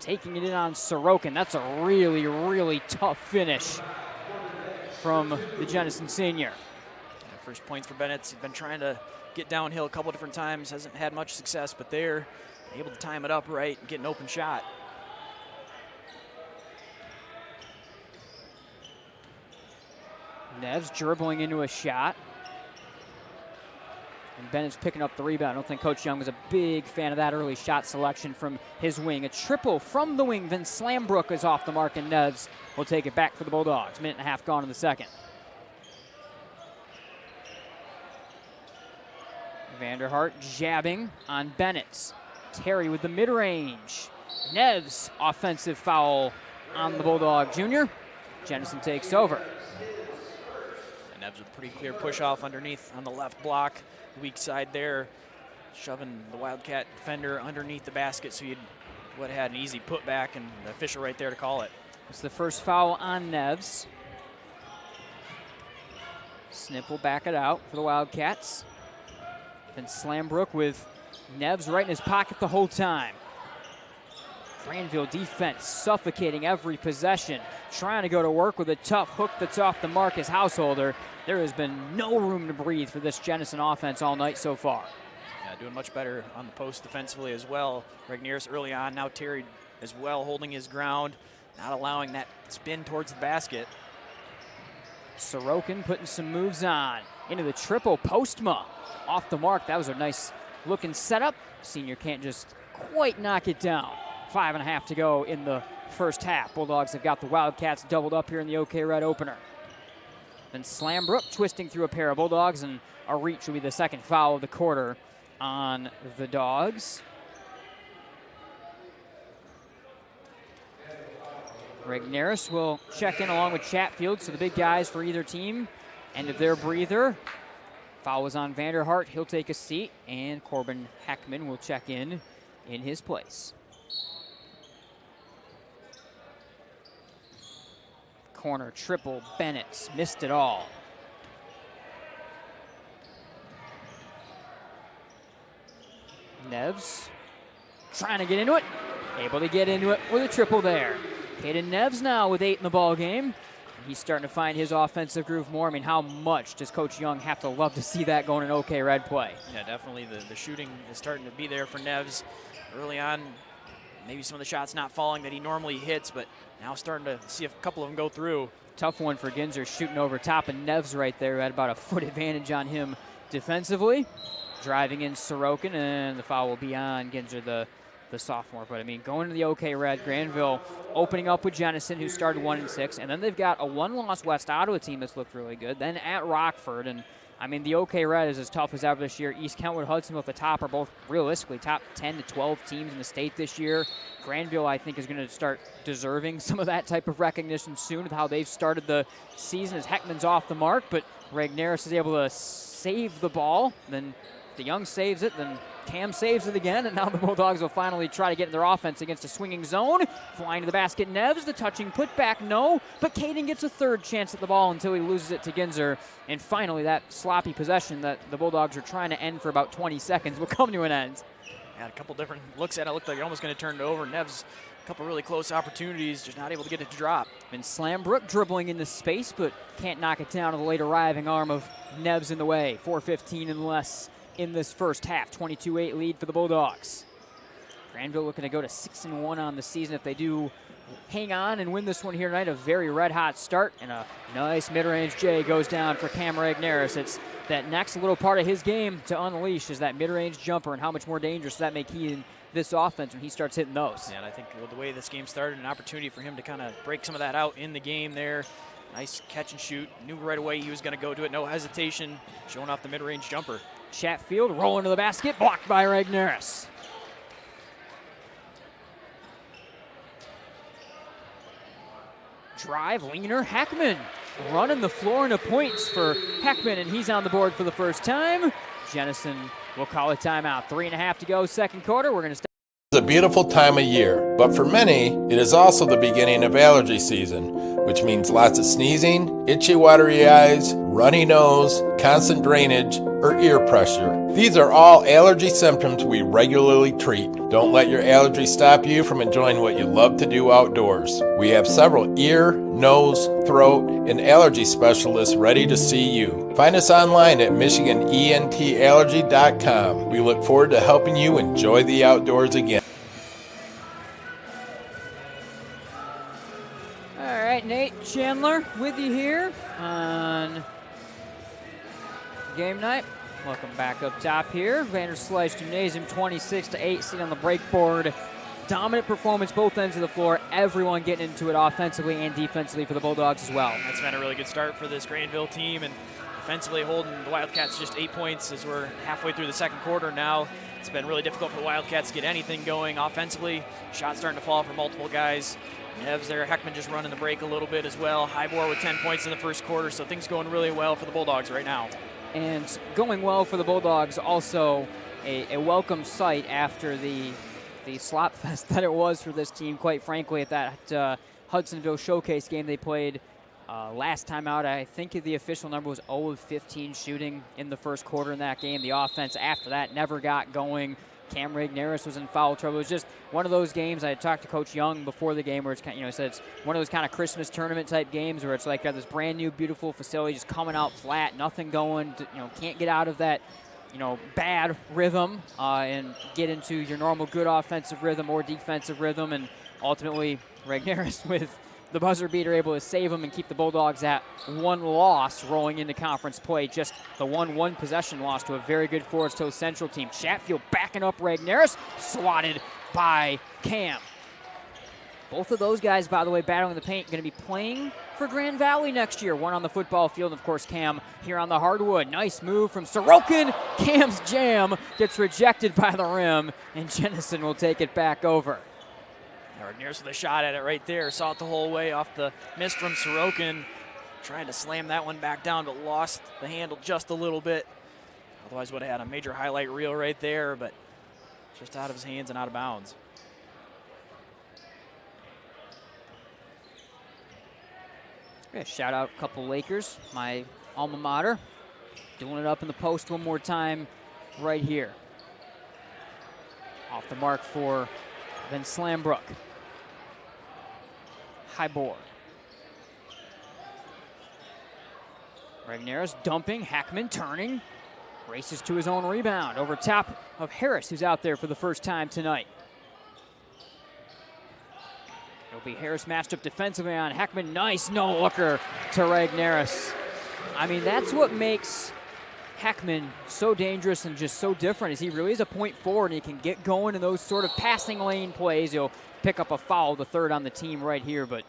Taking it in on Sorokin. That's a really, really tough finish from the Jenison senior. Yeah, first points for Bennett. He's been trying to get downhill a couple different times. Hasn't had much success, but they're able to time it up right and get an open shot. Neves dribbling into a shot. And Bennett's picking up the rebound. I don't think Coach Young was a big fan of that early shot selection from his wing. A triple from the wing. Then Slambrook is off the mark, and Neves will take it back for the Bulldogs. Minute and a half gone in the second. Vanderhart jabbing on Bennett. Terry with the mid-range. Neves, offensive foul on the Bulldog junior. Jenison takes over. And Neves with a pretty clear push off underneath on the left block. Weak side there, shoving the Wildcat defender underneath the basket, so you would have had an easy putback, and the official right there to call it. It's the first foul on Neves. Snip will back it out for the Wildcats. And Slambrook with Neves right in his pocket the whole time. Grandville defense suffocating every possession, trying to go to work with a tough hook that's off the mark as Householder. There has been no room to breathe for this Jenison offense all night so far. Yeah, doing much better on the post defensively as well. Regneris early on, now Terry as well holding his ground, not allowing that spin towards the basket. Sorokin putting some moves on. Into the triple, Postma off the mark. That was a nice looking setup. Senior can't just quite knock it down. 5.5 to go in the first half. Bulldogs have got the Wildcats doubled up here in the OK Red opener. Then Slambrook twisting through a pair of Bulldogs, and a reach will be the second foul of the quarter on the Dogs. Regneris will check in along with Chatfield, so the big guys for either team. End of their breather. Foul was on Vanderhart. He'll take a seat, and Corbin Heckman will check in his place. Corner triple, Bennett missed it all. Neves trying to get into it, able to get into it with a triple there. Caden Neves now with 8 in the ball game. He's starting to find his offensive groove more. I mean, how much does Coach Young have to love to see that going in OK Red play? Yeah, definitely the shooting is starting to be there for Neves early on. Maybe some of the shots not falling that he normally hits, but now starting to see a couple of them go through. Tough one for Ginzer, shooting over top, and Neves right there had about a foot advantage on him defensively. Driving in Sorokin, and the foul will be on Ginzer, the sophomore. But I mean, going to the OK Red, Grandville opening up with Jenison, who started 1-6, and then they've got a one-loss West Ottawa team that's looked really good. Then at Rockford, and I mean, the OK Red is as tough as ever this year. East Kentwood, Hudsonville at the top are both realistically top 10 to 12 teams in the state this year. Grandville, I think, is going to start deserving some of that type of recognition soon with how they've started the season as Heckman's off the mark, but Regneris is able to save the ball. Then DeYoung saves it, then Cam saves it again, and now the Bulldogs will finally try to get in their offense against a swinging zone. Flying to the basket, Neves, the touching putback, no, but Caden gets a third chance at the ball until he loses it to Ginzer, and finally that sloppy possession that the Bulldogs are trying to end for about 20 seconds will come to an end. Had a couple different looks at it. Looked like you're almost going to turn it over. Neves, a couple really close opportunities, just not able to get it to drop. And Slambrook dribbling into space, but can't knock it down to the late arriving arm of Neves in the way. 4:15 and less in this first half. 22-8 lead for the Bulldogs. Grandville looking to go to 6-1 on the season if they do hang on and win this one here tonight. A very red-hot start, and a nice mid-range J goes down for Cam Regneris. It's that next little part of his game to unleash is that mid-range jumper, and how much more dangerous that make he in this offense when he starts hitting those. Yeah, and I think with the way this game started, an opportunity for him to kind of break some of that out in the game there. Nice catch and shoot. Knew right away he was going to go to it. No hesitation, showing off the mid-range jumper. Chatfield rolling to the basket, blocked by Regneris. Drive, leaner, Heckman running the floor into points for Heckman, and he's on the board for the first time. Jenison will call a timeout. 3.5 to go, second quarter. We're going to start. It's a beautiful time of year, but for many, it is also the beginning of allergy season, which means lots of sneezing, itchy, watery eyes, runny nose, constant drainage, or ear pressure. These are all allergy symptoms we regularly treat. Don't let your allergy stop you from enjoying what you love to do outdoors. We have several ear, nose, throat, and allergy specialists ready to see you. Find us online at MichiganENTallergy.com. We look forward to helping you enjoy the outdoors again. All right, Nate Chandler with you here on game night. Welcome back up top here. Vanderslice Gymnasium 26-8, seat on the break board. Dominant performance both ends of the floor. Everyone getting into it offensively and defensively for the Bulldogs as well. That's been a really good start for this Grandville team, and defensively holding the Wildcats just 8 points as we're halfway through the second quarter now. It's been really difficult for the Wildcats to get anything going offensively. Shots starting to fall for multiple guys. Neves there, Heckman just running the break a little bit as well. Highbor with 10 points in the first quarter, so things going really well for the Bulldogs right now. And going well for the Bulldogs, also a welcome sight after the slop fest that it was for this team, quite frankly, at that Hudsonville Showcase game they played last time out. I think the official number was 0 of 15 shooting in the first quarter in that game. The offense after that never got going. Cam Regneris was in foul trouble. It was just one of those games. I had talked to Coach Young before the game where it's kind of, he said it's one of those kind of Christmas tournament type games where it's like got this brand new beautiful facility just coming out flat, nothing going, can't get out of that, bad rhythm and get into your normal good offensive rhythm or defensive rhythm. And ultimately, Regneris with the buzzer beater able to save them and keep the Bulldogs at one loss rolling into conference play. Just the 1-1 possession loss to a very good Forest Hills Central team. Chatfield backing up Regneris, swatted by Cam. Both of those guys, by the way, battling the paint, going to be playing for Grand Valley next year. One on the football field, and of course Cam here on the hardwood. Nice move from Sorokin. Cam's jam gets rejected by the rim, and Jenison will take it back over. Regneris with a shot at it right there. Saw it the whole way off the miss from Sorokin. Trying to slam that one back down, but lost the handle just a little bit. Otherwise would have had a major highlight reel right there, but just out of his hands and out of bounds. Yeah, shout out a couple Lakers, my alma mater. Doing it up in the post one more time right here. Off the mark for Van Slambrook. High board. Regneris dumping, Heckman turning, races to his own rebound over top of Harris, who's out there for the first time tonight. It'll be Harris matched up defensively on Heckman. Nice no-looker to Regneris. I mean, that's what makes Heckman so dangerous and just so different, is he really is a point forward and he can get going in those sort of passing lane plays. He'll pick up a foul, the third on the team right here. But,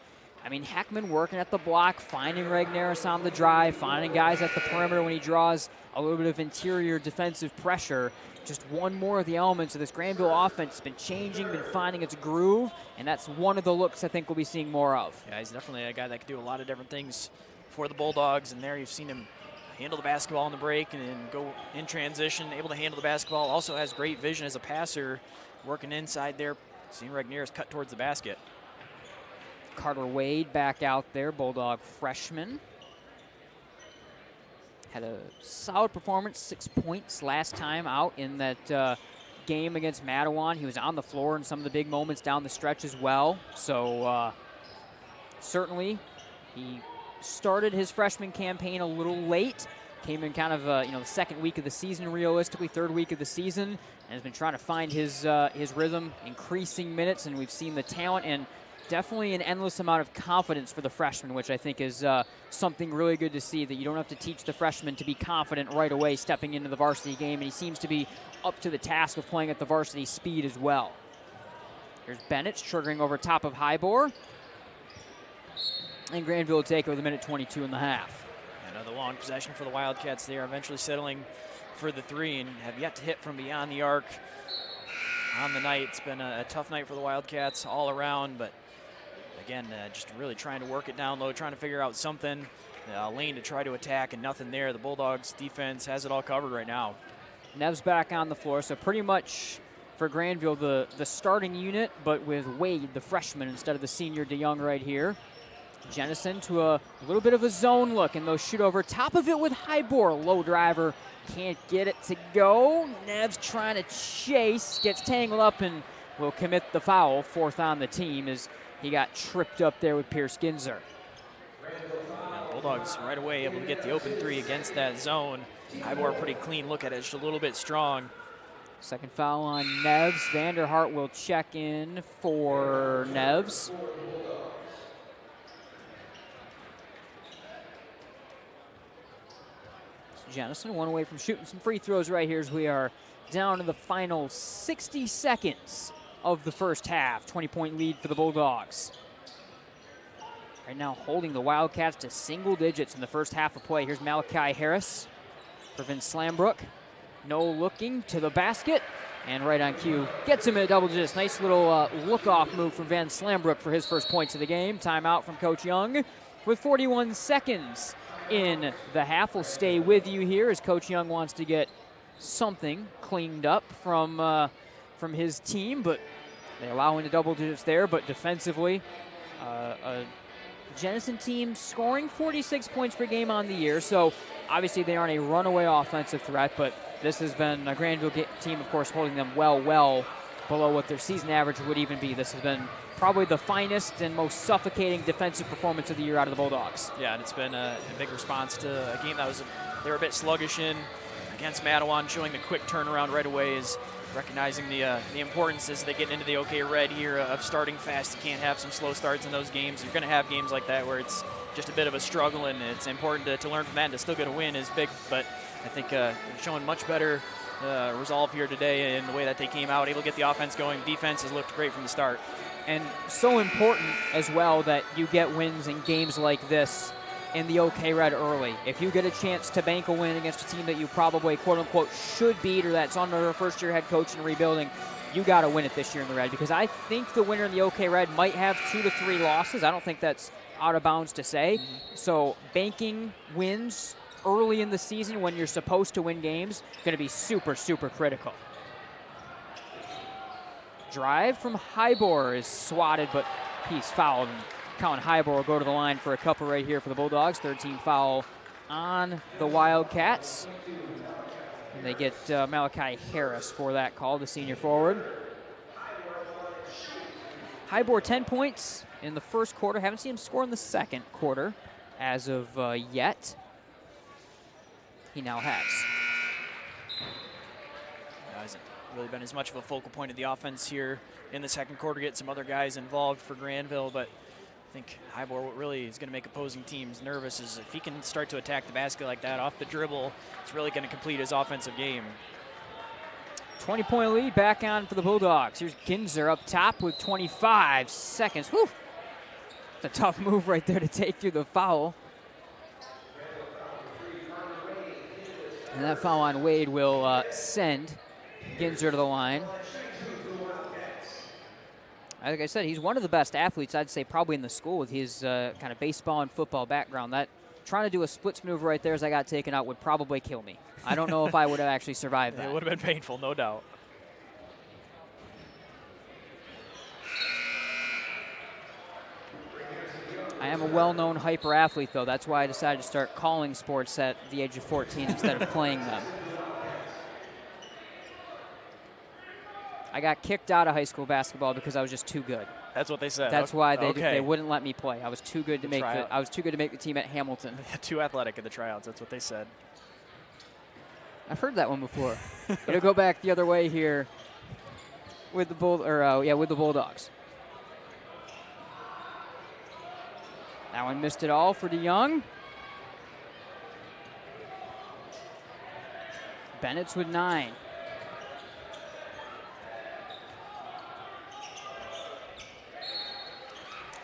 I mean, Heckman working at the block, finding Regneris on the drive, finding guys at the perimeter when he draws a little bit of interior defensive pressure. Just one more of the elements of this Grandville offense has been changing, been finding its groove, and that's one of the looks I think we'll be seeing more of. Yeah, he's definitely a guy that can do a lot of different things for the Bulldogs, and there you've seen him handle the basketball on the break and go in transition, able to handle the basketball. Also has great vision as a passer, working inside there. Seeing Regniers cut towards the basket. Carter Wade back out there, Bulldog freshman. Had a solid performance, 6 points last time out in that game against Mattawan. He was on the floor in some of the big moments down the stretch as well. So certainly he started his freshman campaign a little late. Came in kind of the second week of the season, realistically, third week of the season, and has been trying to find his rhythm, increasing minutes, and we've seen the talent and definitely an endless amount of confidence for the freshman, which I think is something really good to see, that you don't have to teach the freshman to be confident right away stepping into the varsity game, and he seems to be up to the task of playing at the varsity speed as well. Here's Bennett triggering over top of Hybor. And Grandville will take it with a minute 22 in the half. Another long possession for the Wildcats there, eventually settling for the three and have yet to hit from beyond the arc on the night. It's been a tough night for the Wildcats all around, but again, just really trying to work it down low, trying to figure out something, lane to try to attack, and nothing there. The Bulldogs defense has it all covered right now. Nev's back on the floor, so pretty much for Grandville the starting unit, but with Wade, the freshman, instead of the senior DeYoung right here. Jenison to a little bit of a zone look, and they'll shoot over top of it with Hybor. Low driver, can't get it to go. Nev's trying to chase, gets tangled up, and will commit the foul. Fourth on the team as he got tripped up there with Pierce Ginzer. Bulldogs right away able to get the open three against that zone. Hybor pretty clean look at it, just a little bit strong. Second foul on Nevs. Vanderhart will check in for Nevs. Jenison, one away from shooting some free throws right here as we are down to the final 60 seconds of the first half. 20-point lead for the Bulldogs. Right now holding the Wildcats to single digits in the first half of play. Here's Malachi Harris for Vince Slambrook. No looking to the basket, and right on cue gets him in double digits. Nice little look-off move from Van Slambrook for his first points of the game. Timeout from Coach Young with 41 seconds in the half. We'll stay with you here as Coach Young wants to get something cleaned up from his team, but they allow into double digits there. But defensively, a Jenison team scoring 46 points per game on the year, so obviously they aren't a runaway offensive threat, but this has been a Grandville team, of course, holding them well below what their season average would even be. This has been probably the finest and most suffocating defensive performance of the year out of the Bulldogs. Yeah, and it's been a big response to a game that they were a bit sluggish in against Mattawan, showing the quick turnaround right away, is recognizing the importance as they get into the OK Red here of starting fast. You can't have some slow starts in those games. You're going to have games like that where it's just a bit of a struggle, and it's important to learn from that, and to still get a win is big. But I think showing much better resolve here today in the way that they came out, able to get the offense going. Defense has looked great from the start. And so important as well that you get wins in games like this in the OK Red early. If you get a chance to bank a win against a team that you probably, quote-unquote, should beat, or that's under a first-year head coach and rebuilding, you got to win it this year in the Red, because I think the winner in the OK Red might have 2 to 3 losses. I don't think that's out of bounds to say. So banking wins early in the season when you're supposed to win games going to be super, super critical. Drive from Hybor is swatted, but he's fouled. And Colin Hybor will go to the line for a couple right here for the Bulldogs. 13 foul on the Wildcats. And they get Malachi Harris for that call, the senior forward. Hybor 10 points in the first quarter. Haven't seen him score in the second quarter as of yet. He now has. Hasn't really been as much of a focal point of the offense here in the second quarter. Get some other guys involved for Grandville, but I think Hybor, what really is going to make opposing teams nervous is if he can start to attack the basket like that off the dribble, it's really going to complete his offensive game. 20-point lead back on for the Bulldogs. Here's Ginzer up top with 25 seconds. Whew. It's a tough move right there to take through the foul. And that foul on Wade will send Ginzer to the line. Like I said, he's one of the best athletes, I'd say, probably in the school with his kind of baseball and football background. That trying to do a splits maneuver right there as I got taken out would probably kill me. I don't know if I would have actually survived that. It would have been painful, no doubt. I am a well-known hyper athlete, though. That's why I decided to start calling sports at the age of 14 instead of playing them. I got kicked out of high school basketball because I was just too good. That's what they said. That's why they okay. they wouldn't let me play. I was too good to make I was too good to make the team at Hamilton. Too athletic in the tryouts. That's what they said. I've heard that one before. It'll go back the other way here with the with the Bulldogs. That one missed it all for DeYoung. Bennett's with 9.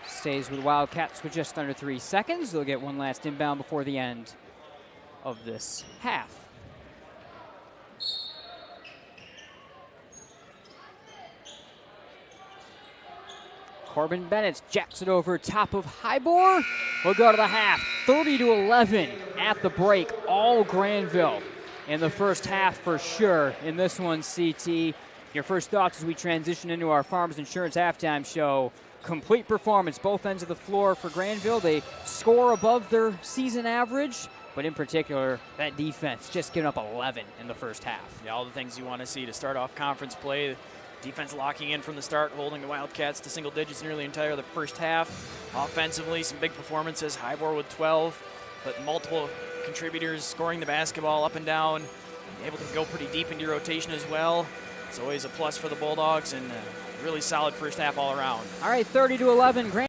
Stays with Wildcats with just under 3 seconds. They'll get one last inbound before the end of this half. Corbin Bennett jacks it over top of Hybor. We'll go to the half, 30-11 at the break. All Grandville in the first half for sure. In this one, CT, your first thoughts as we transition into our Farmers Insurance halftime show. Complete performance, both ends of the floor for Grandville. They score above their season average, but in particular, that defense just giving up 11 in the first half. Yeah, all the things you want to see to start off conference play. Defense locking in from the start, holding the Wildcats to single digits nearly entire the first half. Offensively, some big performances. Hybor with 12, but multiple contributors scoring the basketball up and down. Able to go pretty deep into your rotation as well. It's always a plus for the Bulldogs, and really solid first half all around. All right, 30-11. Grand.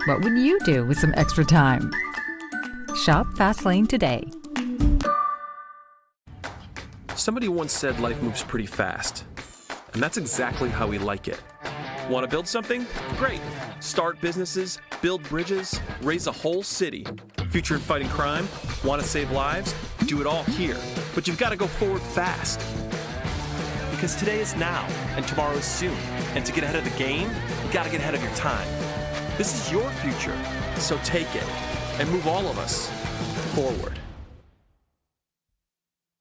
What would you do with some extra time? Shop Fastlane today. Somebody once said life moves pretty fast, and that's exactly how we like it. Want to build something? Great. Start businesses, build bridges, raise a whole city. Future in fighting crime? Want to save lives? Do it all here. But you've got to go forward fast. Because today is now, and tomorrow is soon. And to get ahead of the game, you got to get ahead of your time. This is your future, so take it and move all of us forward.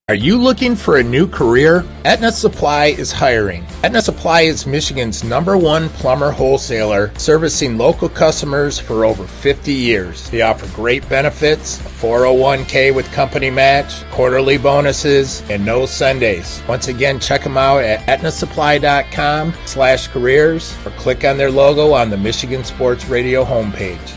Are you looking for a new career? Aetna Supply is hiring. Aetna Supply is Michigan's #1 plumber wholesaler, servicing local customers for over 50 years. They offer great benefits, a 401k with company match, quarterly bonuses, and no Sundays. Once again, check them out at aetnasupply.com/careers or click on their logo on the Michigan Sports Radio homepage.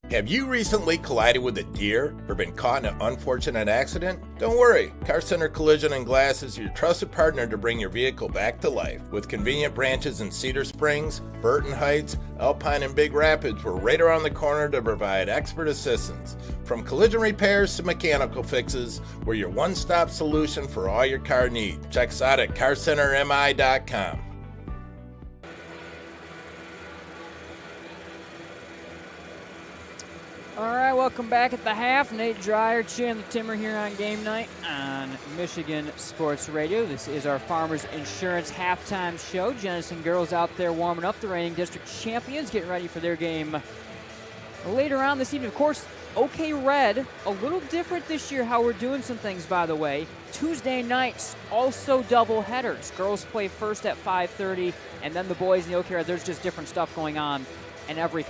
Have you recently collided with a deer or been caught in an unfortunate accident? Don't worry, Car Center Collision and Glass is your trusted partner to bring your vehicle back to life. With convenient branches in Cedar Springs, Burton Heights, Alpine, and Big Rapids, we're right around the corner to provide expert assistance. From collision repairs to mechanical fixes, we're your one-stop solution for all your car needs. Check us out at carcentermi.com. All right, welcome back at the half. Nate Dreyer, Chandler Timmer here on Game Night on Michigan Sports Radio. This is our Farmers Insurance halftime show. Jenison girls out there warming up, the reigning district champions, getting ready for their game later on this evening. Of course, OK Red, a little different this year how we're doing some things, by the way. Tuesday nights, also double headers. Girls play first at 5:30, and then the boys in the OK Red. There's just different stuff going on. And every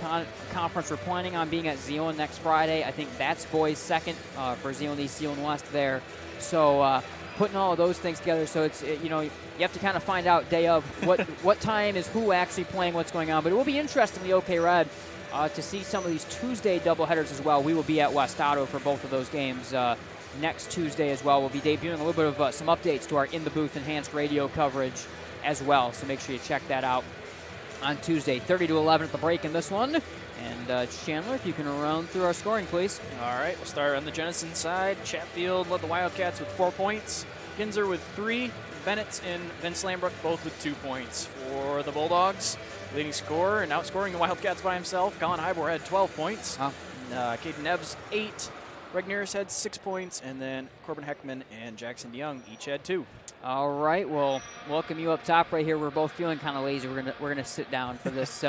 conference, we're planning on being at Zeeland next Friday. I think that's boys second for Zeeland East, Zeeland West there. So putting all of those things together, so it's you have to kind of find out day of what time is who actually playing, what's going on. But it will be interesting, the OK Red, to see some of these Tuesday doubleheaders as well. We will be at West Otto for both of those games next Tuesday as well. We'll be debuting a little bit of some updates to our in the booth enhanced radio coverage as well. So make sure you check that out on Tuesday. 30-11 at the break in this one. And Chandler, if you can run through our scoring, please. All right, we'll start on the Jenison side. Chatfield led the Wildcats with 4 points. Kinzer with 3. Bennett and Vince Lambrook both with 2 points. For the Bulldogs, leading scorer and outscoring the Wildcats by himself, Colin Hybor had 12 points. Caden Neves, 8. Greg Nearest had 6 points, and then Corbin Heckman and Jackson DeYoung each had 2. All right, well, welcome you up top right here. We're both feeling kind of lazy. We're gonna sit down for this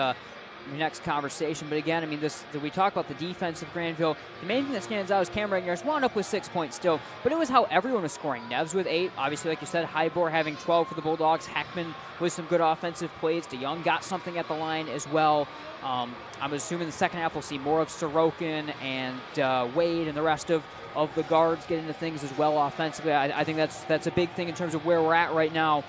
next conversation. But again, I mean, we talk about the defense of Grandville. The main thing that stands out is Cam Regners wound up with 6 points still, but it was how everyone was scoring. Neves with 8, obviously, like you said, Hybor having 12 for the Bulldogs. Heckman with some good offensive plays. DeYoung got something at the line as well. I'm assuming the second half we'll see more of Sorokin and Wade and the rest of the guards get into things as well offensively. I think that's a big thing in terms of where we're at right now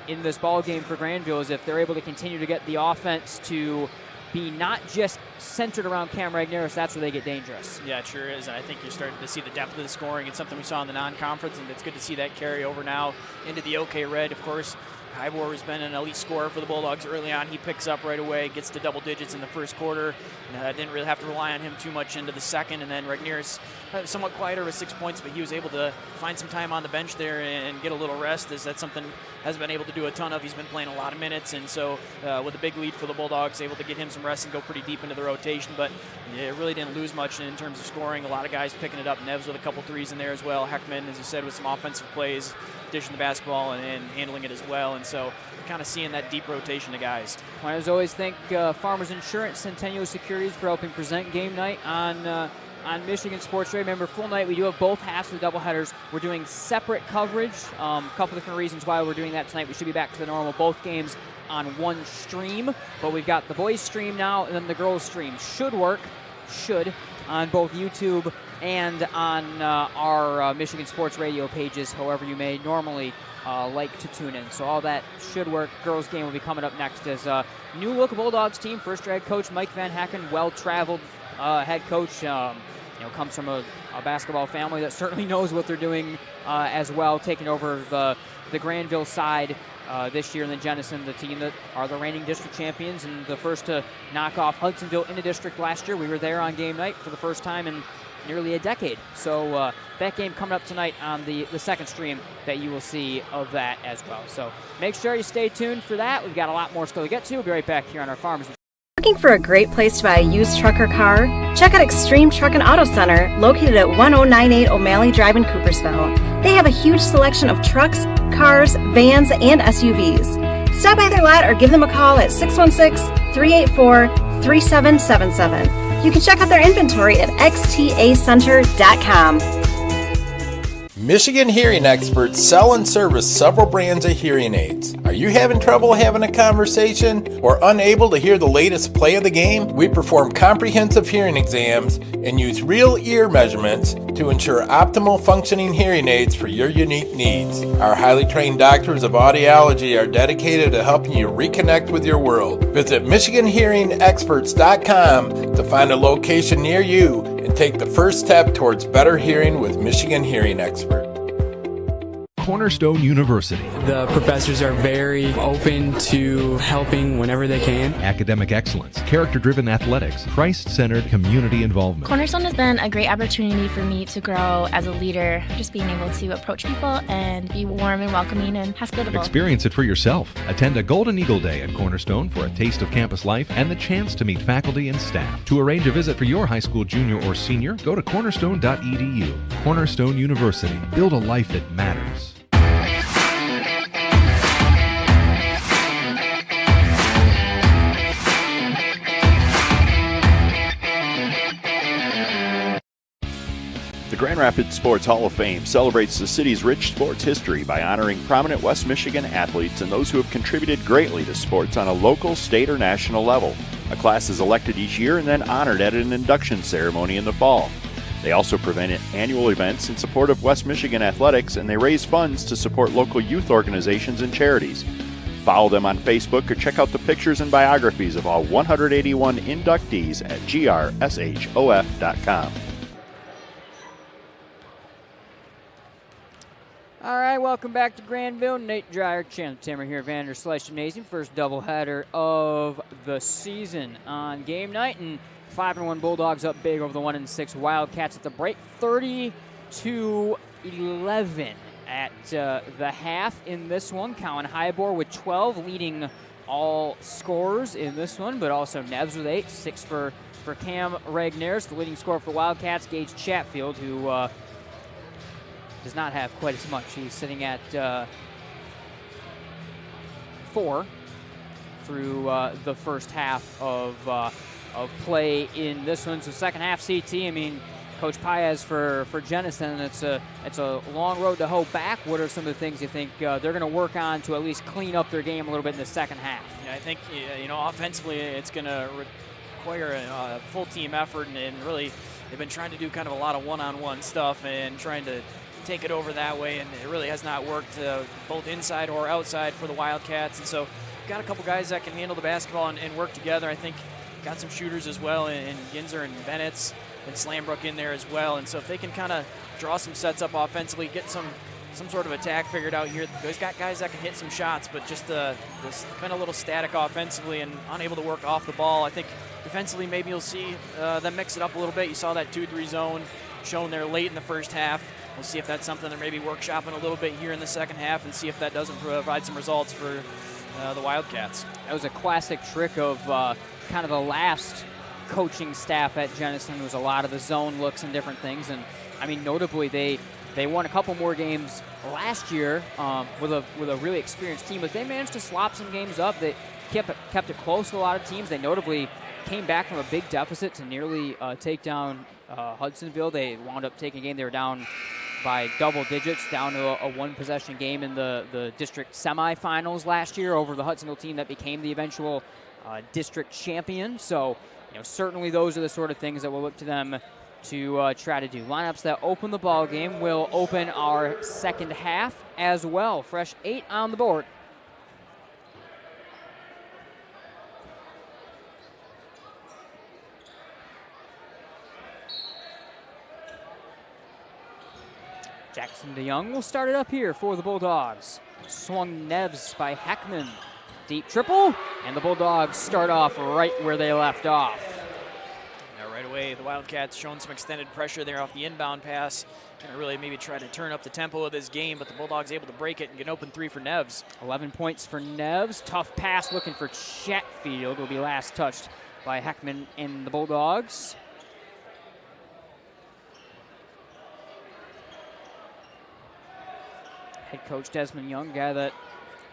in this ball game for Grandville, is if they're able to continue to get the offense to be not just centered around Cam Regneris, that's where they get dangerous. Yeah, it sure is, and I think you're starting to see the depth of the scoring. It's something we saw in the non-conference, and it's good to see that carry over now into the OK Red. Of course, Hybor has been an elite scorer for the Bulldogs early on. He picks up right away, gets to double digits in the first quarter. Didn't really have to rely on him too much into the second. And then Regneris, somewhat quieter with 6 points, but he was able to find some time on the bench there and get a little rest. That's something hasn't been able to do a ton of. He's been playing a lot of minutes, and so with a big lead for the Bulldogs, able to get him some rest and go pretty deep into the rotation. But it really didn't lose much in terms of scoring. A lot of guys picking it up. Neves with a couple threes in there as well. Heckman, as you said, with some offensive plays, dishing the basketball and handling it as well. And so kind of seeing that deep rotation of guys. I always thank Farmers Insurance, Centennial Securities for helping present game night on Michigan Sports Radio. Remember, full night, we do have both halves of the doubleheaders. We're doing separate coverage. A couple different reasons why we're doing that tonight. We should be back to the normal, both games on one stream, but we've got the boys stream now, and then the girls stream should work, on both YouTube and on our Michigan Sports Radio pages, however you may normally like to tune in. So all that should work. Girls game will be coming up next as a new look Bulldogs team. First year head coach Mike Van Hacken, well-traveled head coach, comes from a basketball family that certainly knows what they're doing as well, taking over the Grandville side this year, and then Jenison, the team that are the reigning district champions and the first to knock off Hudsonville in a district last year. We were there on game night for the first time in nearly a decade. So that game coming up tonight on the second stream that you will see of that as well. So make sure you stay tuned for that. We've got a lot more still to get to. We'll be right back here on our Farmers. Looking for a great place to buy a used truck or car? Check out Extreme Truck and Auto Center, located at 1098 O'Malley Drive in Coopersville. They have a huge selection of trucks, cars, vans, and SUVs. Stop by their lot or give them a call at 616-384-3777. You can check out their inventory at xtacenter.com. Michigan hearing experts sell and service several brands of hearing aids. Are you having trouble having a conversation or unable to hear the latest play of the game? We perform comprehensive hearing exams and use real ear measurements to ensure optimal functioning hearing aids for your unique needs. Our highly trained doctors of audiology are dedicated to helping you reconnect with your world. Visit MichiganHearingExperts.com to find a location near you and take the first step towards better hearing with Michigan Hearing Expert. Cornerstone University. The professors are very open to helping whenever they can. Academic excellence, character-driven athletics, Christ-centered community involvement. Cornerstone has been a great opportunity for me to grow as a leader, just being able to approach people and be warm and welcoming and hospitable. Experience it for yourself. Attend a Golden Eagle Day at Cornerstone for a taste of campus life and the chance to meet faculty and staff. To arrange a visit for your high school junior or senior, go to cornerstone.edu. Cornerstone University. Build a life that matters. The Grand Rapids Sports Hall of Fame celebrates the city's rich sports history by honoring prominent West Michigan athletes and those who have contributed greatly to sports on a local, state, or national level. A class is elected each year and then honored at an induction ceremony in the fall. They also prevent annual events in support of West Michigan athletics, and they raise funds to support local youth organizations and charities. Follow them on Facebook or check out the pictures and biographies of all 181 inductees at grshof.com. All right, welcome back to Grandville. Nate Dreyer, Chandler Timmer here at Vanderslice Gymnasium. First doubleheader of the season on game night, and 5-1 Bulldogs up big over the 1-6 Wildcats at the break, 30-11 at the half in this one. Colin Hybor with 12, leading all scorers in this one, but also Neves with 8, 6 for Cam Regnerus, the leading scorer for Wildcats. Gage Chatfield, who does not have quite as much. He's sitting at 4 through the first half of play in this one. So second half CT, I mean, Coach Paez for Jenison, it's a long road to hoe back. What are some of the things you think they're going to work on to at least clean up their game a little bit in the second half? Yeah, I think, offensively it's going to require a full team effort, and really they've been trying to do kind of a lot of one-on-one stuff and trying to take it over that way, and it really has not worked both inside or outside for the Wildcats. And so got a couple guys that can handle the basketball and work together. I think got some shooters as well in Ginzer and Bennett and Slambrook in there as well. And so if they can kind of draw some sets up offensively, get some sort of attack figured out here. They've got guys that can hit some shots, but just this kind of little static offensively and unable to work off the ball. I think defensively maybe you'll see them mix it up a little bit. You saw that 2-3 zone shown there late in the first half. We'll see if that's something they're maybe workshopping a little bit here in the second half, and see if that doesn't provide some results for the Wildcats. That was a classic trick of kind of the last coaching staff at Jenison. Was a lot of the zone looks and different things. And I mean, notably they won a couple more games last year with a really experienced team, but they managed to slop some games up. They kept it close to a lot of teams. They notably came back from a big deficit to nearly take down Hudsonville. They wound up taking a game. They were down by double digits, down to a one-possession game in the district semifinals last year over the Hudsonville team that became the eventual district champion. So, certainly those are the sort of things that we'll look to them to try to do. Lineups that open the ball game will open our second half as well. Fresh 8 on the board. Jackson DeYoung will start it up here for the Bulldogs. Swung Neves by Heckman. Deep triple, and the Bulldogs start off right where they left off. Now right away, the Wildcats showing some extended pressure there off the inbound pass. Going to really maybe try to turn up the tempo of this game, but the Bulldogs able to break it and get an open 3 for Neves. 11 points for Neves. Tough pass looking for Chatfield. Will be last touched by Heckman and the Bulldogs. Head coach Desmond Young, guy that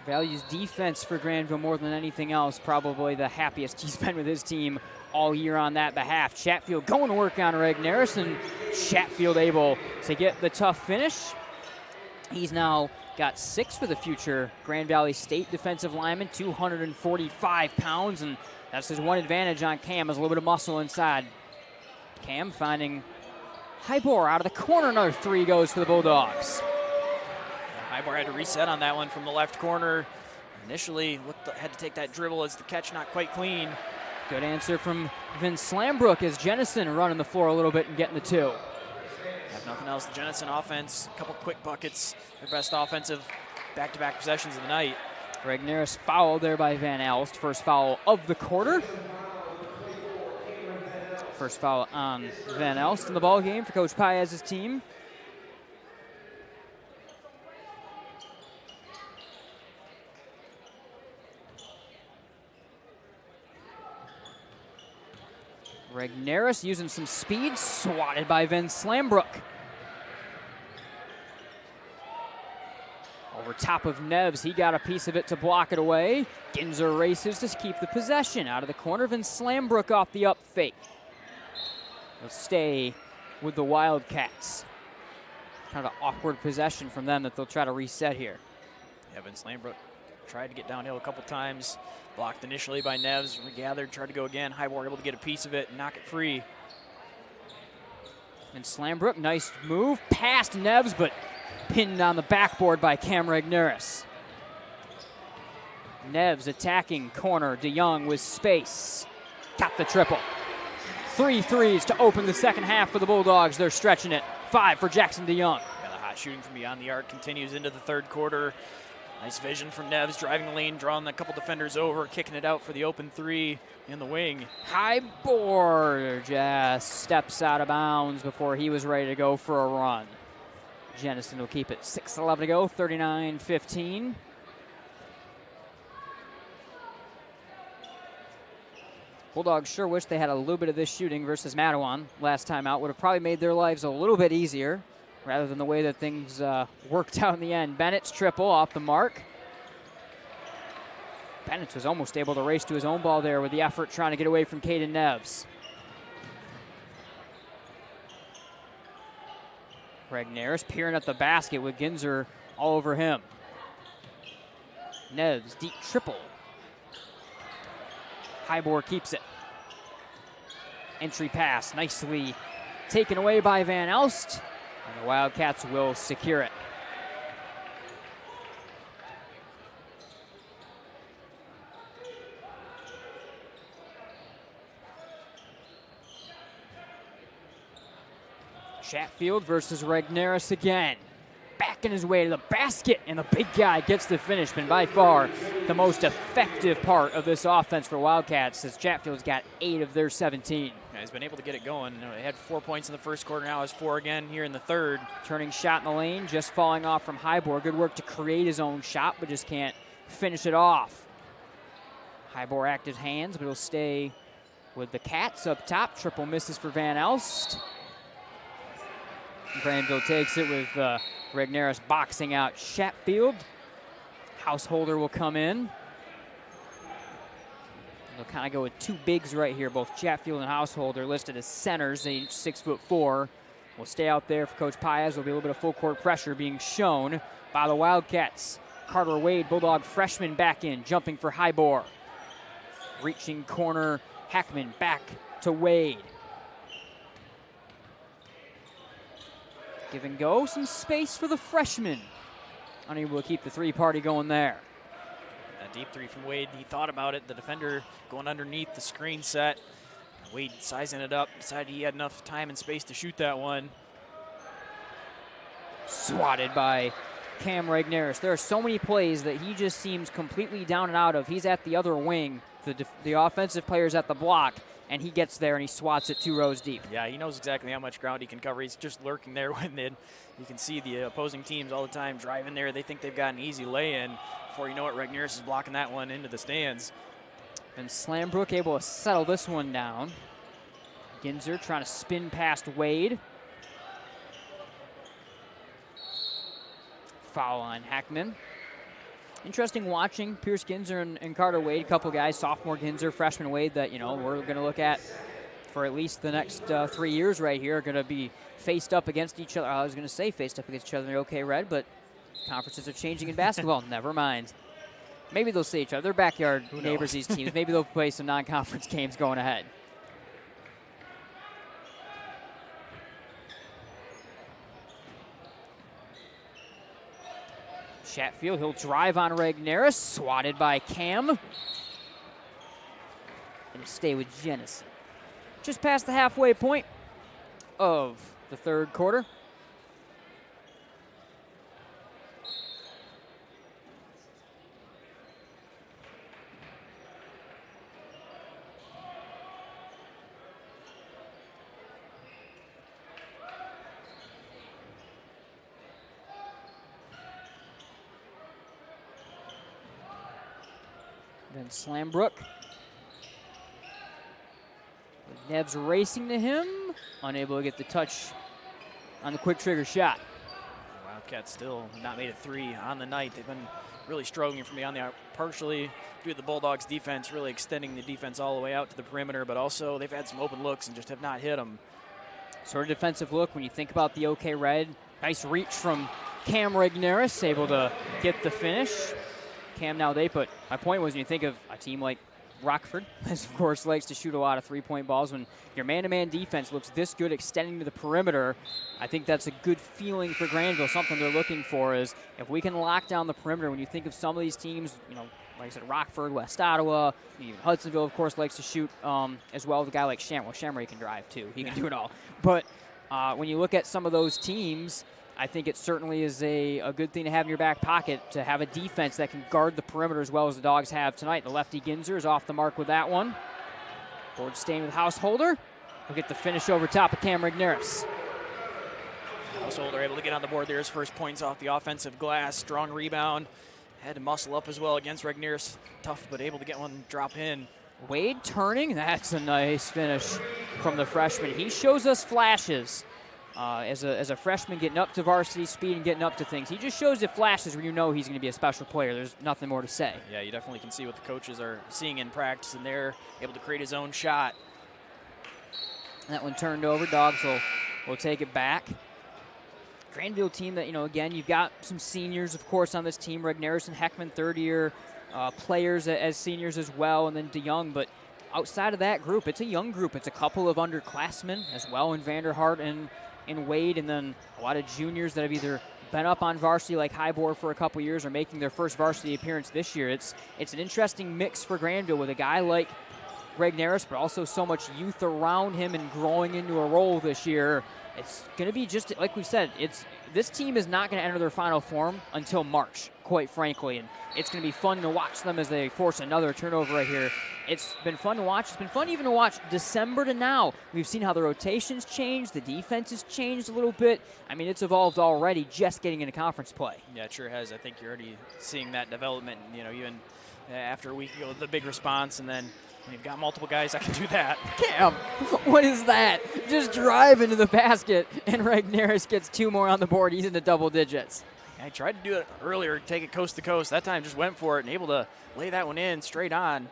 values defense for Grandville more than anything else. Probably the happiest he's been with his team all year on that behalf. Chatfield going to work on Regnerus, and Chatfield able to get the tough finish. He's now got 6 for the future Grand Valley State defensive lineman, 245 pounds, and that's his one advantage on Cam, is a little bit of muscle inside. Cam finding Hybor out of the corner. Another 3 goes for the Bulldogs. Hybor had to reset on that one from the left corner. Initially had to take that dribble as the catch not quite clean. Good answer from Vince Slambrook as Jenison running the floor a little bit and getting the 2. Have nothing else. The Jenison offense, a couple quick buckets, their best offensive back-to-back possessions of the night. Regnerus fouled there by Van Elst. First foul of the quarter. First foul on Van Elst in the ball game for Coach Paez's team. Regnerus using some speed, swatted by Vince Slambrook. Over top of Neves, he got a piece of it to block it away. Ginzer races to keep the possession. Out of the corner, Vince Slambrook off the up fake. He'll stay with the Wildcats. Kind of an awkward possession from them that they'll try to reset here. Yeah, Vince Slambrook tried to get downhill a couple times. Blocked initially by Neves, regathered, tried to go again. Hybor able to get a piece of it and knock it free. And Slambrook, nice move, past Neves, but pinned on the backboard by Cam Regnerus. Neves attacking corner, DeYoung with space. Got the triple. 3 threes to open the second half for the Bulldogs. They're stretching it. 5 for Jackson DeYoung. Yeah, the hot shooting from beyond the arc continues into the third quarter. Nice vision from Neves, driving the lane, drawing a couple defenders over, kicking it out for the open 3 in the wing. Hybor just steps out of bounds before he was ready to go for a run. Jenison will keep it. 6:11 to go, 39-15. Bulldogs sure wish they had a little bit of this shooting versus Mattawan last time out. Would have probably made their lives a little bit easier rather than the way that things worked out in the end. Bennett's triple off the mark. Bennett was almost able to race to his own ball there with the effort trying to get away from Caden Neves. Regnerus peering at the basket with Ginzer all over him. Neves, deep triple. Hybor keeps it. Entry pass, nicely taken away by Van Elst. And the Wildcats will secure it. Chatfield versus Regnerus again. Backing his way to the basket, and the big guy gets the finish. Been by far the most effective part of this offense for Wildcats, as Chatfield's got 8 of their 17. Yeah, he's been able to get it going. They had 4 points in the first quarter, now has 4 again here in the third. Turning shot in the lane, just falling off from Hybor. Good work to create his own shot, but just can't finish it off. Hybor active hands, but he'll stay with the Cats up top. Triple misses for Van Elst. Grandville takes it with Regnerus boxing out Chatfield. Householder will come in. They'll kind of go with 2 bigs right here. Both Chatfield and Householder listed as centers. They each 6'4". Will stay out there for Coach Paez. There'll be a little bit of full court pressure being shown by the Wildcats. Carter Wade, Bulldog freshman, back in, jumping for Hybor. Reaching corner, Hackman back to Wade. Give and go, some space for the freshman. Unable to keep the 3-party going there. A deep 3 from Wade. He thought about it. The defender going underneath the screen set. Wade sizing it up. Decided he had enough time and space to shoot that one. Swatted by Cam Regnerus. There are so many plays that he just seems completely down and out of. He's at the other wing. The offensive player's at the block, and he gets there and he swats it 2 rows deep. Yeah, he knows exactly how much ground he can cover. He's just lurking there when you can see the opposing teams all the time driving there. They think they've got an easy lay-in. Before you know it, Regnerus is blocking that one into the stands. And Slambrook able to settle this one down. Ginzer trying to spin past Wade. Foul on Hackman. Interesting watching Pierce Ginzer and Carter Wade, a couple guys, sophomore Ginzer, freshman Wade, that we're going to look at for at least the next 3 years right here, are going to be faced up against each other. I was going to say faced up against each other in the OK Red, but conferences are changing in basketball. Never mind. Maybe they'll see each other. They're backyard neighbors, these teams. Maybe they'll play some non-conference games going ahead. Chatfield, he'll drive on Regnerus, swatted by Cam. And stay with Jenison. Just past the halfway point of the third quarter. Then Slambrook. Neves racing to him. Unable to get the touch on the quick trigger shot. Wildcats still not made a 3 on the night. They've been really struggling from beyond the arc, partially due to the Bulldogs' defense, really extending the defense all the way out to the perimeter, but also they've had some open looks and just have not hit them. Sort of defensive look when you think about the OK Red. Nice reach from Cam Regnerus, able to get the finish. Cam now they put. My point was when you think of a team like Rockford, as of course likes to shoot a lot of 3-point balls, when your man-to-man defense looks this good extending to the perimeter, I think that's a good feeling for Grandville. Something they're looking for is if we can lock down the perimeter. When you think of some of these teams, like I said, Rockford, West Ottawa, even Hudsonville, of course, likes to shoot as well as a guy like Shamrock. Well, Shamrock can drive too. He can do it all. But when you look at some of those teams, I think it certainly is a good thing to have in your back pocket, to have a defense that can guard the perimeter as well as the Dogs have tonight. The lefty Ginzer is off the mark with that one. Board staying with Householder. We'll get the finish over top of Cam Regnerus. Householder able to get on the board there. His first points off the offensive glass. Strong rebound. Had to muscle up as well against Regnerus. Tough, but able to get one drop in. Wade turning. That's a nice finish from the freshman. He shows us flashes as a freshman, getting up to varsity speed and getting up to things. He just shows you flashes where you know he's going to be a special player. There's nothing more to say. Yeah, you definitely can see what the coaches are seeing in practice, and they're able to create his own shot. That one turned over. Dogs will take it back. Grandville team that, again, you've got some seniors, of course, on this team. Regnerus and Heckman, third-year players as seniors as well, and then DeYoung. But outside of that group, it's a young group. It's a couple of underclassmen as well in Vanderhart and Wade, and then a lot of juniors that have either been up on varsity like Highboard for a couple years or making their first varsity appearance this year. It's an interesting mix for Grandville with a guy like Regnerus, but also so much youth around him and growing into a role this year. It's going to be just like we said. This team is not going to enter their final form until March, quite frankly, and it's going to be fun to watch them as they force another turnover right here. It's been fun to watch. It's been fun even to watch December to now. We've seen how the rotations changed, the defense has changed a little bit. I mean, it's evolved already just getting into conference play. Yeah, it sure has. I think you're already seeing that development. Even after a week ago, the big response, and then you've got multiple guys that can do that. Cam, what is that? Just drive into the basket, and Regnerus gets 2 more on the board. He's in the double digits. I tried to do it earlier, take it coast to coast. That time just went for it and able to lay that one in straight on.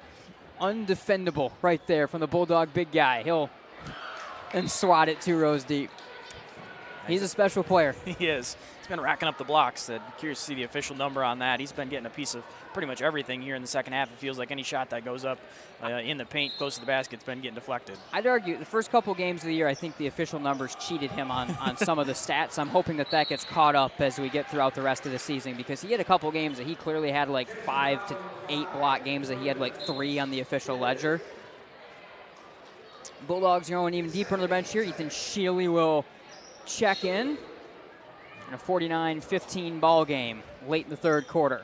Undefendable right there from the Bulldog big guy. He'll and swat it 2 rows deep. He's a special player. He is. He's been racking up the blocks. Curious to see the official number on that. He's been getting a piece of pretty much everything here in the second half. It feels like any shot that goes up in the paint close to the basket's been getting deflected. I'd argue the first couple games of the year, I think the official numbers cheated him on some of the stats. I'm hoping that gets caught up as we get throughout the rest of the season, because he had a couple games that he clearly had like 5 to 8 block games that he had like 3 on the official ledger. Bulldogs going even deeper on the bench here. Ethan Shealy will check in a 49-15 ball game late in the third quarter.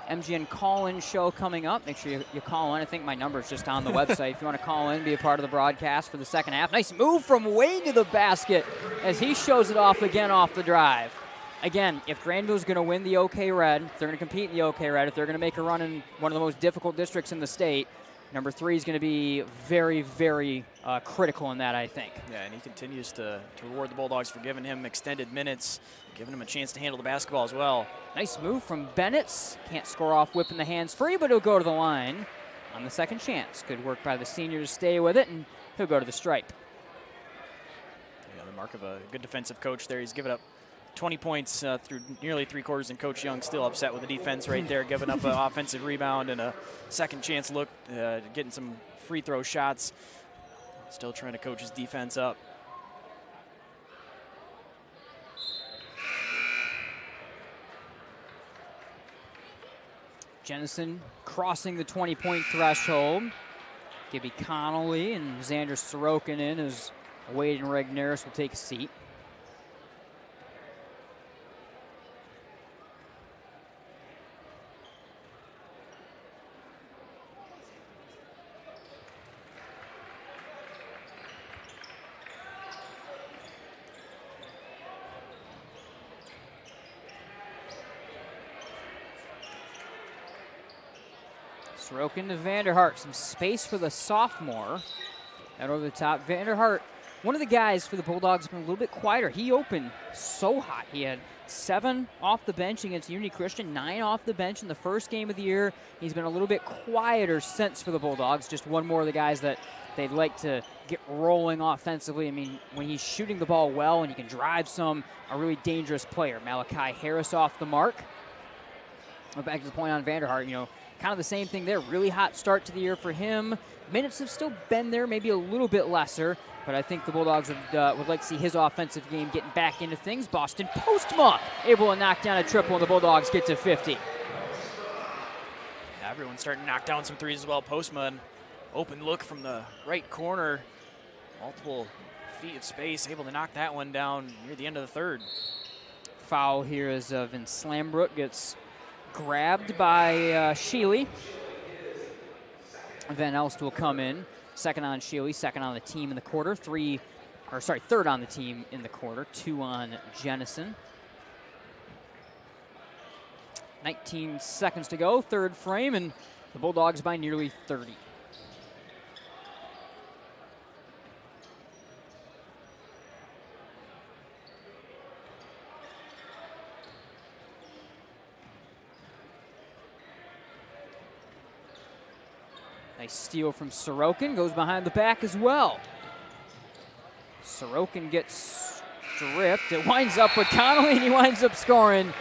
MGN call-in show coming up. Make sure you call in. I think my number's just on the website. If you want to call in, be a part of the broadcast for the second half. Nice move from Wade to the basket as he shows it off again off the drive. Again, if Grandville's going to win the OK Red, if they're going to compete in the OK Red, if they're going to make a run in one of the most difficult districts in the state, number 3 is going to be very, very critical in that, I think. Yeah, and he continues to reward the Bulldogs for giving him extended minutes, giving him a chance to handle the basketball as well. Nice move from Bennett. Can't score off whipping the hands free, but he'll go to the line on the second chance. Good work by the senior to stay with it, and he'll go to the stripe. Yeah, the mark of a good defensive coach there. He's given up 20 points through nearly 3 quarters, and Coach Young still upset with the defense right there, giving up an offensive rebound and a second chance look, getting some free throw shots. Still trying to coach his defense up. Jenison crossing the 20-point threshold. Gibby Connolly and Xander Sorokin in as Wade and Regnerus will take a seat. Sorokin to Vanderhart. Some space for the sophomore. Out over the top. Vanderhart, one of the guys for the Bulldogs, has been a little bit quieter. He opened so hot. He had 7 off the bench against Unity Christian, 9 off the bench in the first game of the year. He's been a little bit quieter since for the Bulldogs. Just one more of the guys that they'd like to get rolling offensively. I mean, when he's shooting the ball well and he can drive some, a really dangerous player. Malachi Harris off the mark. Back to the point on Vanderhart, kind of the same thing there. Really hot start to the year for him. Minutes have still been there, maybe a little bit lesser, but I think the Bulldogs would like to see his offensive game getting back into things. Boston Postma able to knock down a triple, and the Bulldogs get to 50. Yeah, everyone's starting to knock down some threes as well. Postma, open look from the right corner. Multiple feet of space, able to knock that one down near the end of the third. Foul here as Vince Slambrook gets grabbed by Shealy. Van Elst will come in. Second on Shealy, second on the team in the quarter. 3 or sorry, third on the team in the quarter, 2 on Jenison. 19 seconds to go, third frame, and the Bulldogs by nearly 30. Nice steal from Sorokin, goes behind the back as well. Sorokin gets stripped. It winds up with Connolly, and he winds up scoring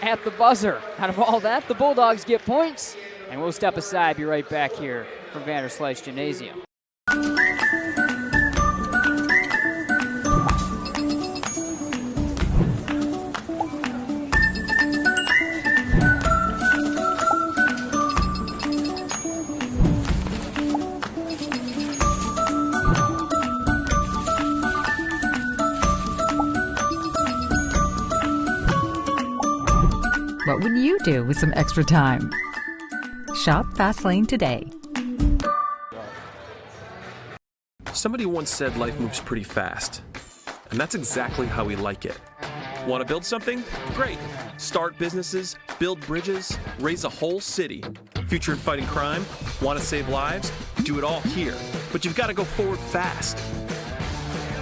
at the buzzer. Out of all that, the Bulldogs get points, and we'll step aside, be right back here from Vanderslice Gymnasium. What would you do with some extra time? Shop Fastlane today. Somebody once said life moves pretty fast, and that's exactly how we like it. Want to build something? Great. Start businesses, build bridges, raise a whole city. Future in fighting crime? Want to save lives? Do it all here. But you've got to go forward fast.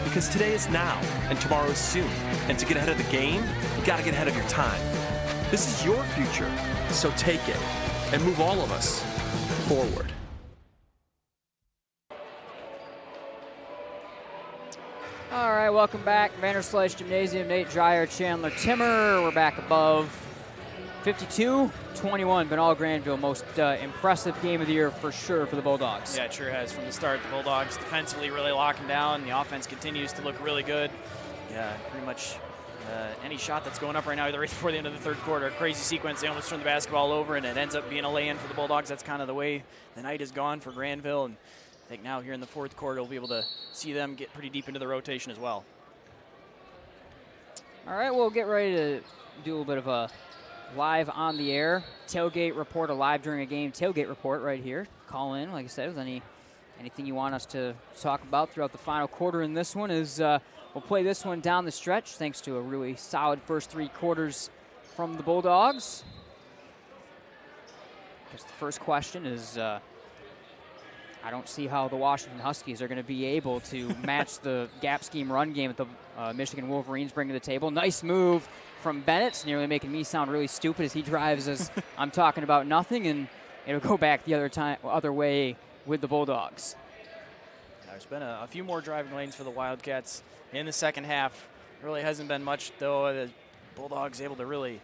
Because today is now, and tomorrow is soon. And to get ahead of the game, you got to get ahead of your time. This is your future, so take it and move all of us forward. All right, welcome back. Vanderslice Gymnasium, Nate Dreyer, Chandler Timmer. We're back above 52-21. Been all Grandville. Most impressive game of the year for sure for the Bulldogs. Yeah, it sure has. From the start, the Bulldogs defensively really locking down. The offense continues to look really good. Yeah, pretty much any shot that's going up right now, either right before the end of the third quarter, crazy sequence, they almost turn the basketball over, and it ends up being a lay-in for the Bulldogs. That's kind of the way the night has gone for Grandville, and I think now here in the fourth quarter, we'll be able to see them get pretty deep into the rotation as well. All right, we'll get ready to do a little bit of a live on the air tailgate report, a live during a game tailgate report right here. Call in, like I said, with anything you want us to talk about throughout the final quarter in this one is we'll play this one down the stretch thanks to a really solid first 3 quarters from the Bulldogs. Because the first question is I don't see how the Washington Huskies are going to be able to match the gap scheme run game that the Michigan Wolverines bring to the table. Nice move from Bennett, nearly making me sound really stupid as he drives as I'm talking about nothing, and it'll go back the other way with the Bulldogs. There's been a few more driving lanes for the Wildcats in the second half. Really hasn't been much, though. The Bulldogs able to really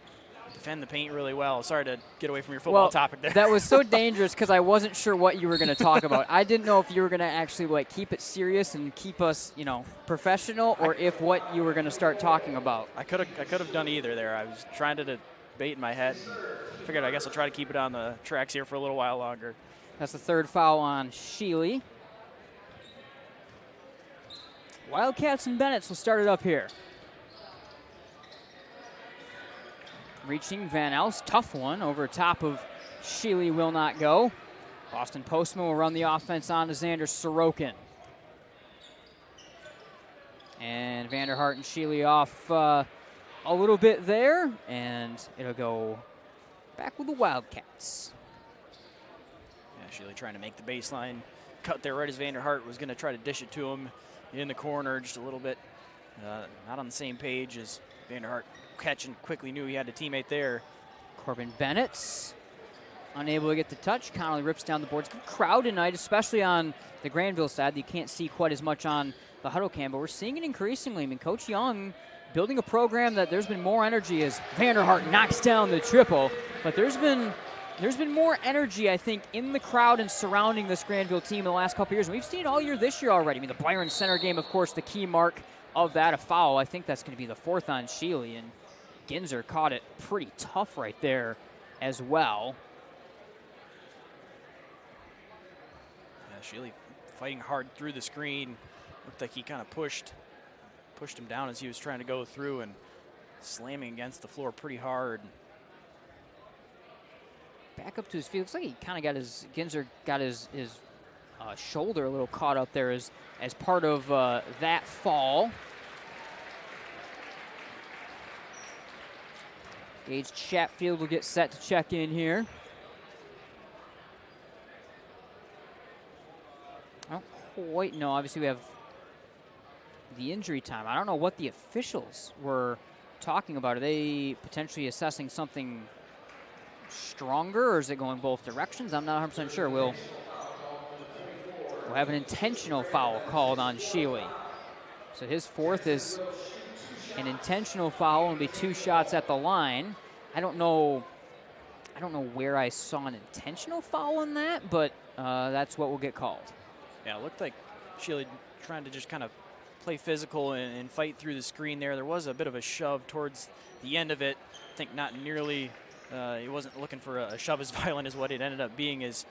defend the paint really well. Sorry to get away from your football topic there. That was so dangerous because I wasn't sure what you were going to talk about. I didn't know if you were going to actually keep it serious and keep us, professional, or if what you were going to start talking about. I could have done either there. I was trying to debate in my head. Figured I guess I'll try to keep it on the tracks here for a little while longer. That's the third foul on Sheely. Wildcats and Bennett will start it up here. Reaching Van Els, tough one over top of Sheely, will not go. Boston Postman will run the offense on to Xander Sorokin. And Vanderhart and Sheely off a little bit there, and it'll go back with the Wildcats. Yeah, Sheely trying to make the baseline cut there right as Vanderhart was going to try to dish it to him in the corner, just a little bit not on the same page as Vanderhart. Catching quickly knew he had a teammate there. Corbin Bennett unable to get the touch. Connolly rips down the boards. Good crowd tonight, especially on the Grandville side. You can't see quite as much on the huddle cam, but we're seeing it increasingly. I mean, Coach Young building a program that there's been more energy as Vanderhart knocks down the triple, but there's been more energy, I think, in the crowd and surrounding this Grandville team in the last couple years. And we've seen it all year this year already. I mean, the Byron Center game, of course, the key mark of that, a foul. I think that's going to be the 4th on Sheely, and Ginzer caught it pretty tough right there as well. Yeah, Sheely fighting hard through the screen. Looked like he kind of pushed him down as he was trying to go through, and slamming against the floor pretty hard. Back up to his feet. Looks like he kind of got Ginzer got his shoulder a little caught up there as part of that fall. Gage Chatfield will get set to check in here. I don't quite know. Obviously, we have the injury time. I don't know what the officials were talking about. Are they potentially assessing something stronger, or is it going both directions? I'm not 100% sure. We'll have an intentional foul called on Sheely. So his fourth is an intentional foul and be 2 shots at the line. I don't know where I saw an intentional foul in that, but that's what will get called. Yeah, it looked like Sheely trying to just kind of play physical and fight through the screen there. There was a bit of a shove towards the end of it. I think not nearly, he wasn't looking for a shove as violent as what it ended up being, as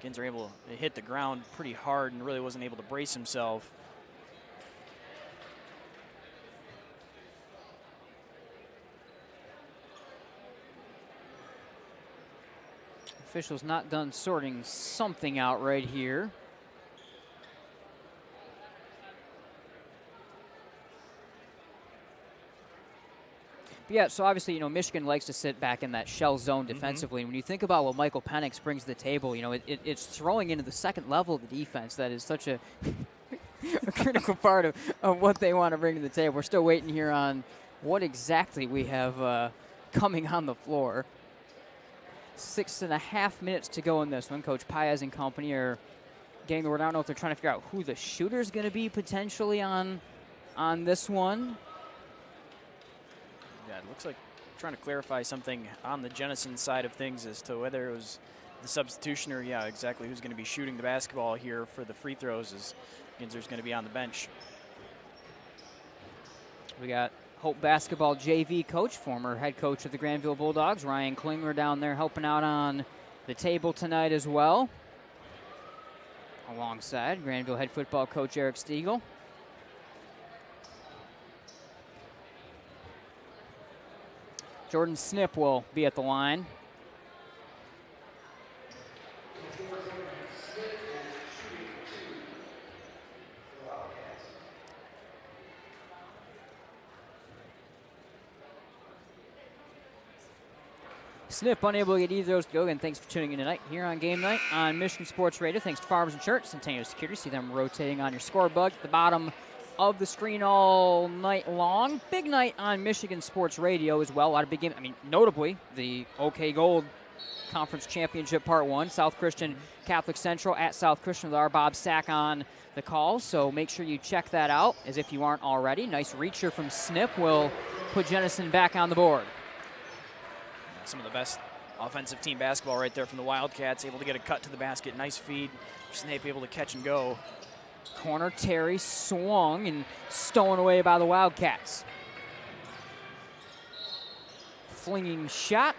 Ginzer able to hit the ground pretty hard and really wasn't able to brace himself. Officials not done sorting something out right here. Yeah, so obviously, Michigan likes to sit back in that shell zone defensively. When you think about what Michael Penix brings to the table, it's throwing into the second level of the defense that is such a critical part of what they want to bring to the table. We're still waiting here on what exactly we have coming on the floor. 6.5 minutes to go in this one. Coach Paez and company are getting the word. I don't know if they're trying to figure out who the shooter's going to be potentially on this one. Yeah, it looks like trying to clarify something on the Jenison side of things as to whether it was the substitution or, yeah, exactly who's going to be shooting the basketball here for the free throws, as Ginzer's going to be on the bench. We got Hope basketball JV coach, former head coach of the Grandville Bulldogs, Ryan Klingler down there helping out on the table tonight as well, alongside Grandville head football coach Eric Stiegel. Jordan Snip will be at the line. Snip unable to get either of those to go. Again, thanks for tuning in tonight here on Game Night on Michigan Sports Radio. Thanks to Farmers Insurance, Centennial Security. See them rotating on your scoreboard at the bottom of the screen all night long. Big night on Michigan Sports Radio as well. A lot of big games. I mean, notably, the OK Gold Conference Championship Part 1. South Christian Catholic Central at South Christian with our Bob Sack on the call. So make sure you check that out as if you aren't already. Nice reacher from Snip will put Jenison back on the board. Some of the best offensive team basketball right there from the Wildcats. Able to get a cut to the basket. Nice feed. Snape able to catch and go. Corner Terry swung and stolen away by the Wildcats. Flinging shot.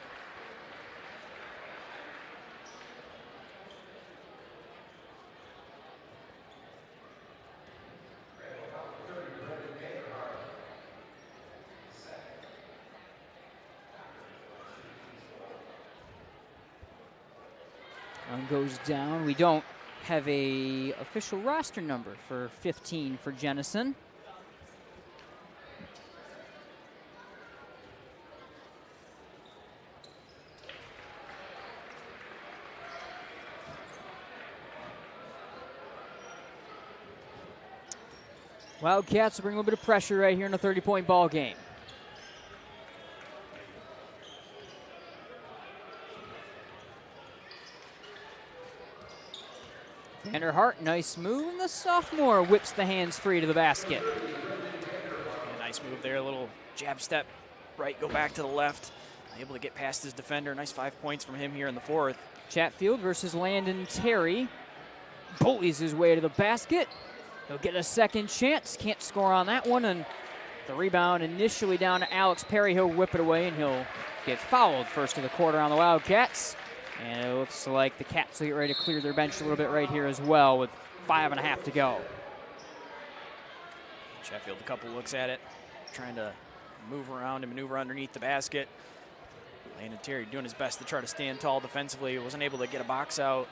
One goes down. We don't have a official roster number for 15 for Jenison. Wildcats will bring a little bit of pressure right here in a 30-point ball game. Vanderhart, nice move, and the sophomore whips the hands free to the basket. Yeah, nice move there, a little jab step, right, go back to the left. Able to get past his defender. Nice 5 points from him here in the fourth. Chatfield versus Landon Terry. Bullies his way to the basket. He'll get a second chance. Can't score on that one, and the rebound initially down to Alex Perry. He'll whip it away, and he'll get fouled first of the quarter on the Wildcats. And it looks like the Cats will get ready to clear their bench a little bit right here as well with 5.5 to go. Chatfield, a couple looks at it, trying to move around and maneuver underneath the basket. Landon Terry doing his best to try to stand tall defensively. Wasn't able to get a box out.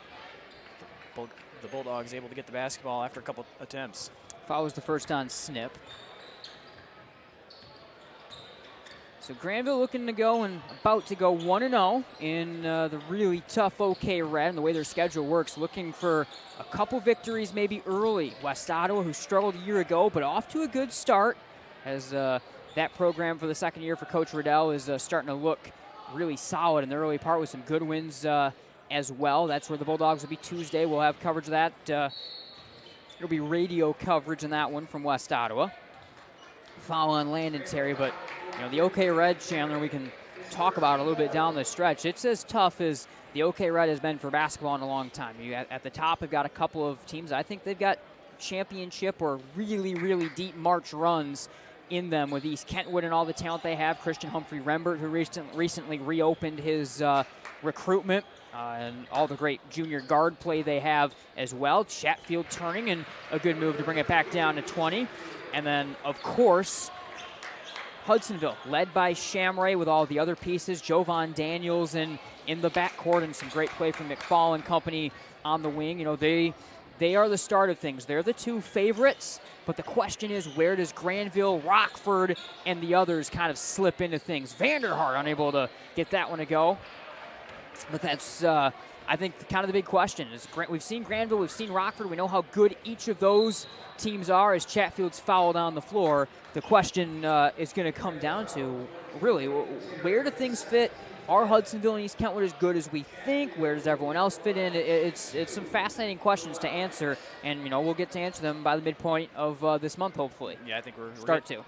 the Bulldogs able to get the basketball after a couple attempts. Foul was the first on Snip. So Grandville looking to go and about to go 1-0 in the really tough OK Red, and the way their schedule works, looking for a couple victories maybe early. West Ottawa, who struggled a year ago, but off to a good start, as that program for the second year for Coach Riddell is starting to look really solid in the early part with some good wins as well. That's where the Bulldogs will be Tuesday. We'll have coverage of that. It'll be radio coverage in that one from West Ottawa. Foul on Landon Terry, but the OK Red, Chandler, we can talk about a little bit down the stretch. It's as tough as the OK Red has been for basketball in a long time. You at the top have got a couple of teams. I think they've got championship or really, really deep March runs in them with East Kentwood and all the talent they have. Christian Humphrey Rembert, who recently reopened his recruitment, and all the great junior guard play they have as well. Chatfield turning, and a good move to bring it back down to 20. And then, of course, Hudsonville, led by Shamray with all the other pieces. Jovan Daniels in the backcourt, and some great play from McFall and company on the wing. They are the start of things. They're the two favorites, but the question is, where does Grandville, Rockford, and the others kind of slip into things? Vanderhart unable to get that one to go. But that's, I think, kind of the big question. We've seen Grandville, we've seen Rockford. We know how good each of those teams are as Chatfield's fouled on the floor. The question is going to come down to, really, where do things fit? Are Hudsonville and East Kentwood as good as we think? Where does everyone else fit in? It's some fascinating questions to answer, and we'll get to answer them by the midpoint of this month, hopefully. Yeah, I think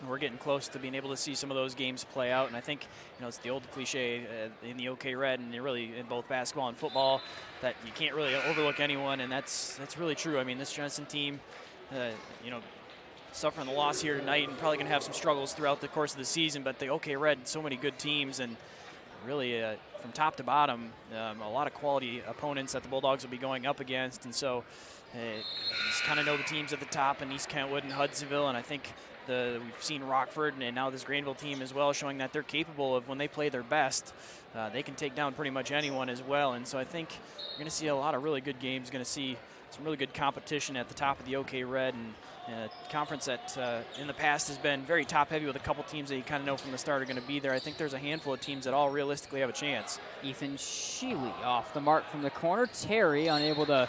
we're getting close to being able to see some of those games play out, and I think it's the old cliche in the OK Red, and really in both basketball and football, that you can't really overlook anyone, and that's really true. I mean, this Jenison team, suffering the loss here tonight, and probably going to have some struggles throughout the course of the season. But the OK Red, so many good teams, and really, from top to bottom, a lot of quality opponents that the Bulldogs will be going up against. And so just kind of know the teams at the top, and East Kentwood and Hudsonville. And I think we've seen Rockford and now this Grandville team as well, showing that they're capable of, when they play their best, they can take down pretty much anyone as well. And so I think you're going to see a lot of really good games, going to see some really good competition at the top of the OK Red, and a conference that in the past has been very top-heavy with a couple teams that you kind of know from the start are going to be there. I think there's a handful of teams that all realistically have a chance. Ethan Sheely off the mark from the corner. Terry unable to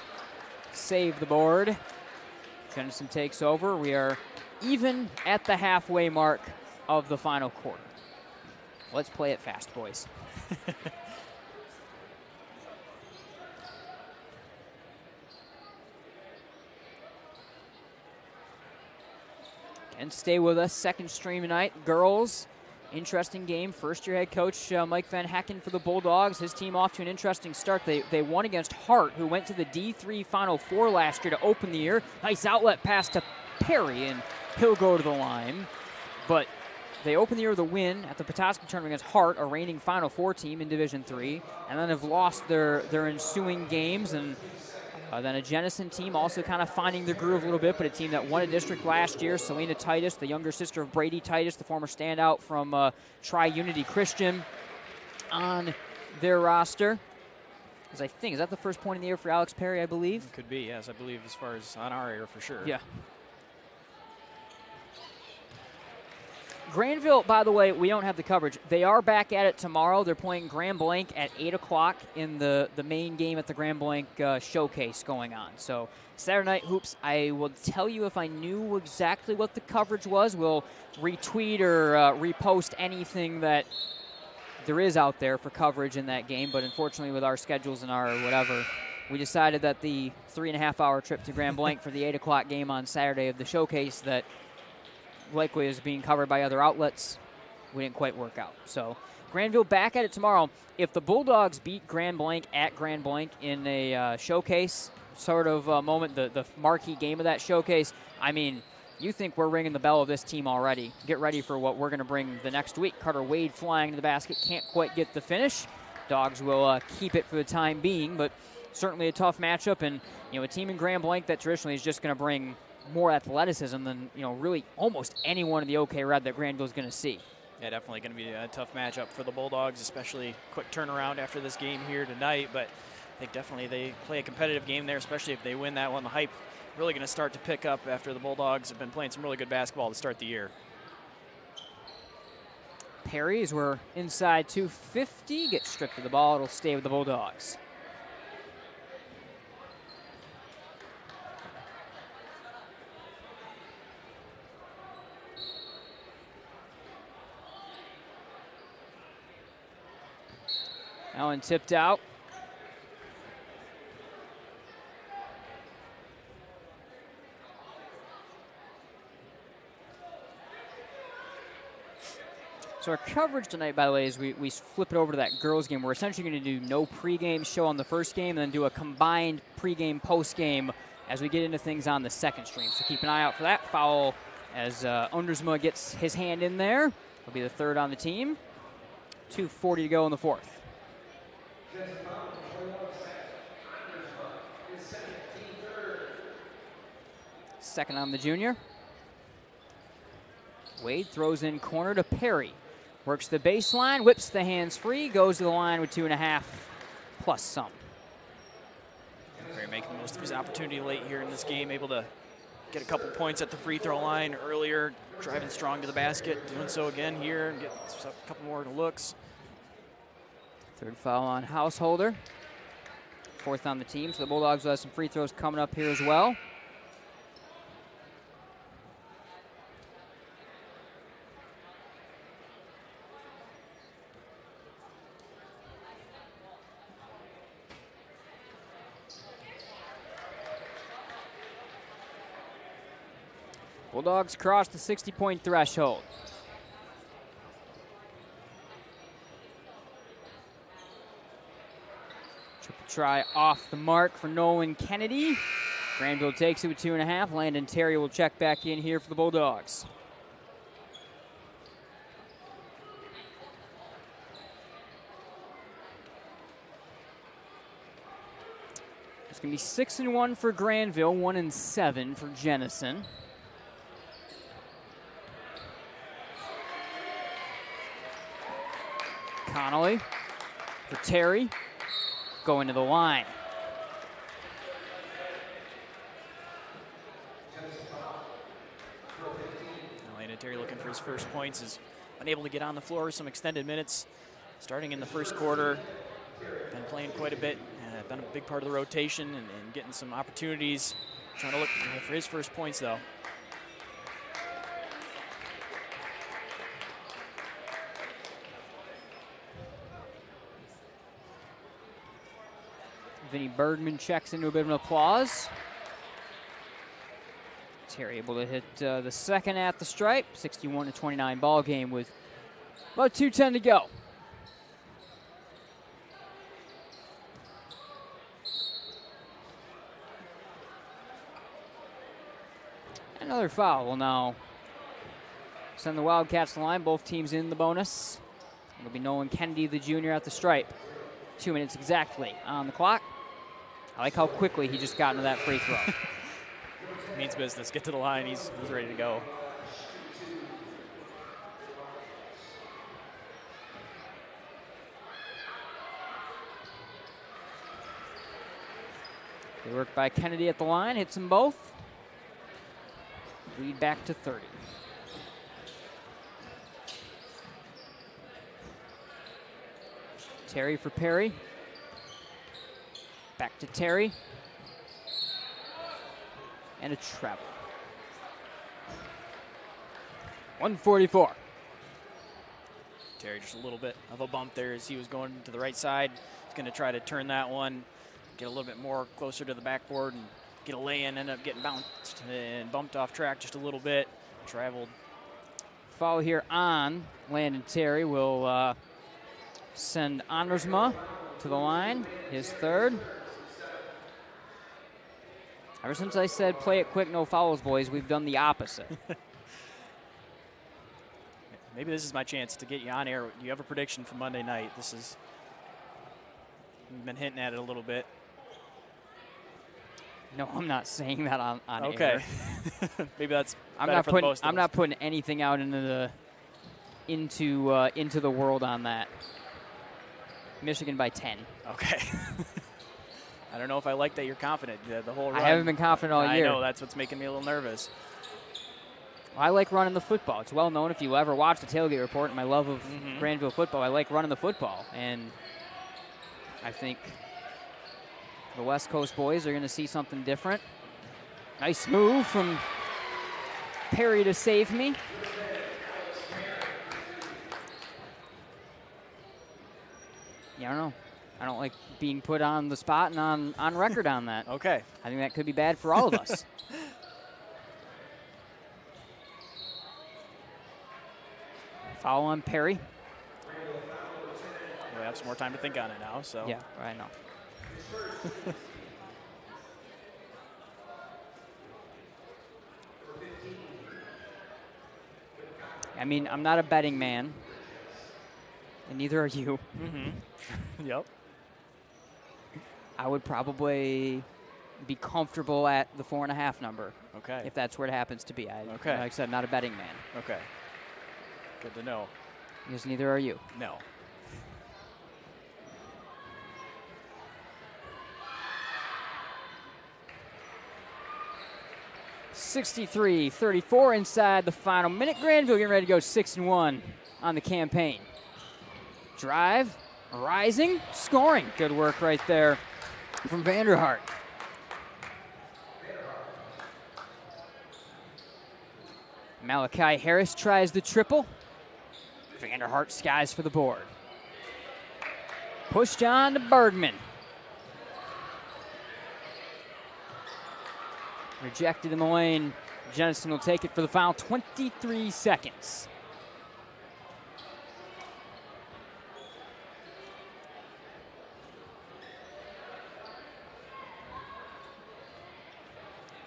save the board. Jenison takes over. We are even at the halfway mark of the final quarter. Let's play it fast, boys. And stay with us, second stream tonight. Girls, interesting game. First-year head coach Mike Van Hecken for the Bulldogs. His team off to an interesting start. They won against Hart, who went to the D3 Final Four last year to open the year. Nice outlet pass to Perry, and he'll go to the line. But they open the year with a win at the Petoskey tournament against Hart, a reigning Final Four team in Division III, and then have lost their ensuing games. And then a Jenison team also kind of finding their groove a little bit, but a team that won a district last year. Selena Titus, the younger sister of Brady Titus, the former standout from Tri-Unity Christian, on their roster. As I think, is that the first point in the year for Alex Perry, I believe? Could be, yes, I believe, as far as on our area for sure. Yeah. Grandville, by the way, we don't have the coverage. They are back at it tomorrow. They're playing Grand Blanc at 8 o'clock in the main game at the Grand Blanc showcase going on. So Saturday Night Hoops, I will tell you if I knew exactly what the coverage was. We'll retweet or repost anything that there is out there for coverage in that game. But unfortunately, with our schedules and our whatever, we decided that the 3.5-hour trip to Grand Blanc for the 8 o'clock game on Saturday of the showcase that likely is being covered by other outlets, we didn't quite work out. So Grandville back at it tomorrow. If the Bulldogs beat Grand Blanc at Grand Blanc in a showcase sort of moment, the marquee game of that showcase, I mean, you think we're ringing the bell of this team already. Get ready for what we're going to bring the next week. Carter Wade flying to the basket, can't quite get the finish. Dogs will keep it for the time being, but certainly a tough matchup, and a team in Grand Blanc that traditionally is just going to bring more athleticism than really almost anyone in the OK Red that Grandville is going to see. Yeah, definitely going to be a tough matchup for the Bulldogs, especially quick turnaround after this game here tonight. But I think definitely they play a competitive game there, especially if they win that one. The hype really going to start to pick up after the Bulldogs have been playing some really good basketball to start the year. Perry, as we're inside 250, gets stripped of the ball. It'll stay with the Bulldogs. Allen tipped out. So our coverage tonight, by the way, is we flip it over to that girls game. We're essentially going to do no pregame show on the first game and then do a combined pregame, postgame as we get into things on the second stream. So keep an eye out for that foul as Undersma gets his hand in there. He'll be the third on the team. 2:40 to go in the fourth. Second on the junior. Wade throws in corner to Perry. Works the baseline, whips the hands free, goes to the line with 2.5 plus some. Perry making the most of his opportunity late here in this game, able to get a couple points at the free throw line earlier, driving strong to the basket, doing so again here, and get a couple more looks. Third foul on Householder. Fourth on the team, so the Bulldogs will have some free throws coming up here as well. Bulldogs cross the 60-point threshold. Triple try off the mark for Nolan Kennedy. Grandville takes it with 2.5. Landon Terry will check back in here for the Bulldogs. It's going to be 6-1 for Grandville, 1-7 for Jenison. Connolly for Terry, going to the line. Landon Terry looking for his first points, is unable to get on the floor some extended minutes starting in the first quarter. Been playing quite a bit, been a big part of the rotation and getting some opportunities. Trying to look for his first points though. Vinny Bergman checks into a bit of an applause. Terry able to hit the second at the stripe. 61-29 ball game with about 2:10 to go. Another foul will now send the Wildcats to the line. Both teams in the bonus. It'll be Nolan Kennedy, the junior, at the stripe. 2 minutes exactly on the clock. I like how quickly he just got into that free throw. Means business. Get to the line. He's ready to go. Good work by Kennedy at the line. Hits them both. Lead back to 30. Terry for Perry. Back to Terry. And a travel. 144. Terry just a little bit of a bump there as he was going to the right side. He's going to try to turn that one, get a little bit more closer to the backboard and get a lay-in, end up getting bounced and bumped off track just a little bit. Traveled. Foul here on Landon Terry will send Andersma to the line, his third. Ever since I said play it quick, no fouls, boys, we've done the opposite. Maybe this is my chance to get you on air. Do you have a prediction for Monday night? You've been hinting at it a little bit. No, I'm not saying that on okay. air. Maybe that's I'm better not putting anything out into the world on that. Michigan by 10. Okay. I don't know if I like that you're confident. The whole run. I haven't been confident all year. I know, that's what's making me a little nervous. I like running the football. It's well known if you ever watch the Tailgate Report and my love of Grandville football. I like running the football, and I think the West Coast boys are going to see something different. Nice move from Perry to save me. Yeah, I don't know. I don't like being put on the spot and on record on that. Okay. I think that could be bad for all of us. Foul on Perry. We have some more time to think on it now. So yeah, I know. I mean, I'm not a betting man, and neither are you. Yep. I would probably be comfortable at the 4.5 number. Okay. If that's where it happens to be. Okay. Like I said, not a betting man. Okay. Good to know. Because neither are you. No. $63-34 inside the final minute. Grandville getting ready to go 6-1 on the campaign. Drive, rising, scoring. Good work right there from Vanderhart. Malachi Harris tries the triple. Vanderhart skies for the board. Pushed on to Bergman. Rejected in the lane. Jenison will take it for the foul. 23 seconds.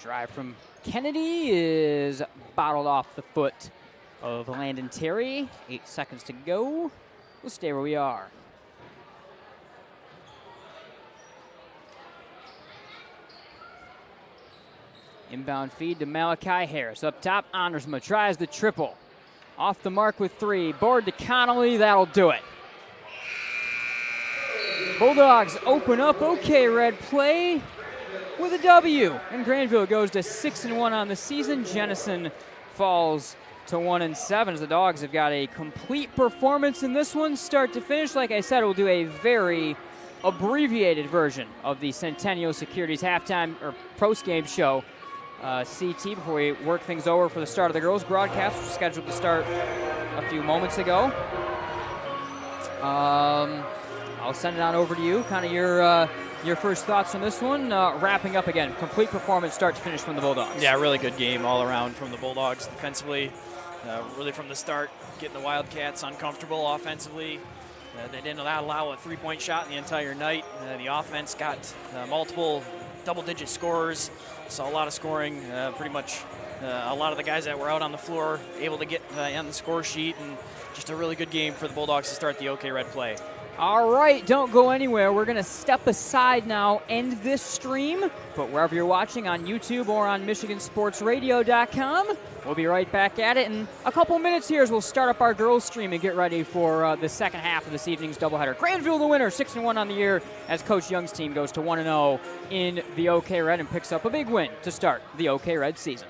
Drive from Kennedy is bottled off the foot of Landon Terry. 8 seconds to go. We'll stay where we are. Inbound feed to Malachi Harris. Up top, Andersma tries the triple. Off the mark with 3. Board to Connolly. That'll do it. Bulldogs open up. Okay, red play with a W. And Grandville goes to 6-1 on the season. Jenison falls to 1-7 as the Dogs have got a complete performance in this one, start to finish. Like I said, we'll do a very abbreviated version of the Centennial Securities halftime or post-game show. CT before we work things over for the start of the girls broadcast, which was scheduled to start a few moments ago. I'll send it on over to you. Kind of your first thoughts on this one. Wrapping up again, complete performance start to finish from the Bulldogs. Yeah, really good game all around from the Bulldogs defensively. Really from the start, getting the Wildcats uncomfortable offensively. They didn't allow a three-point shot in the entire night. The offense got multiple double-digit scorers. Saw a lot of scoring. Pretty much a lot of the guys that were out on the floor able to get on the score sheet, and just a really good game for the Bulldogs to start the OK Red play. All right, don't go anywhere. We're going to step aside now, end this stream, but wherever you're watching on YouTube or on MichiganSportsRadio.com, we'll be right back at it in a couple minutes here as we'll start up our girls stream and get ready for the second half of this evening's doubleheader. Grandville the winner, 6-1 on the year as Coach Young's team goes to 1-0 in the OK Red and picks up a big win to start the OK Red season.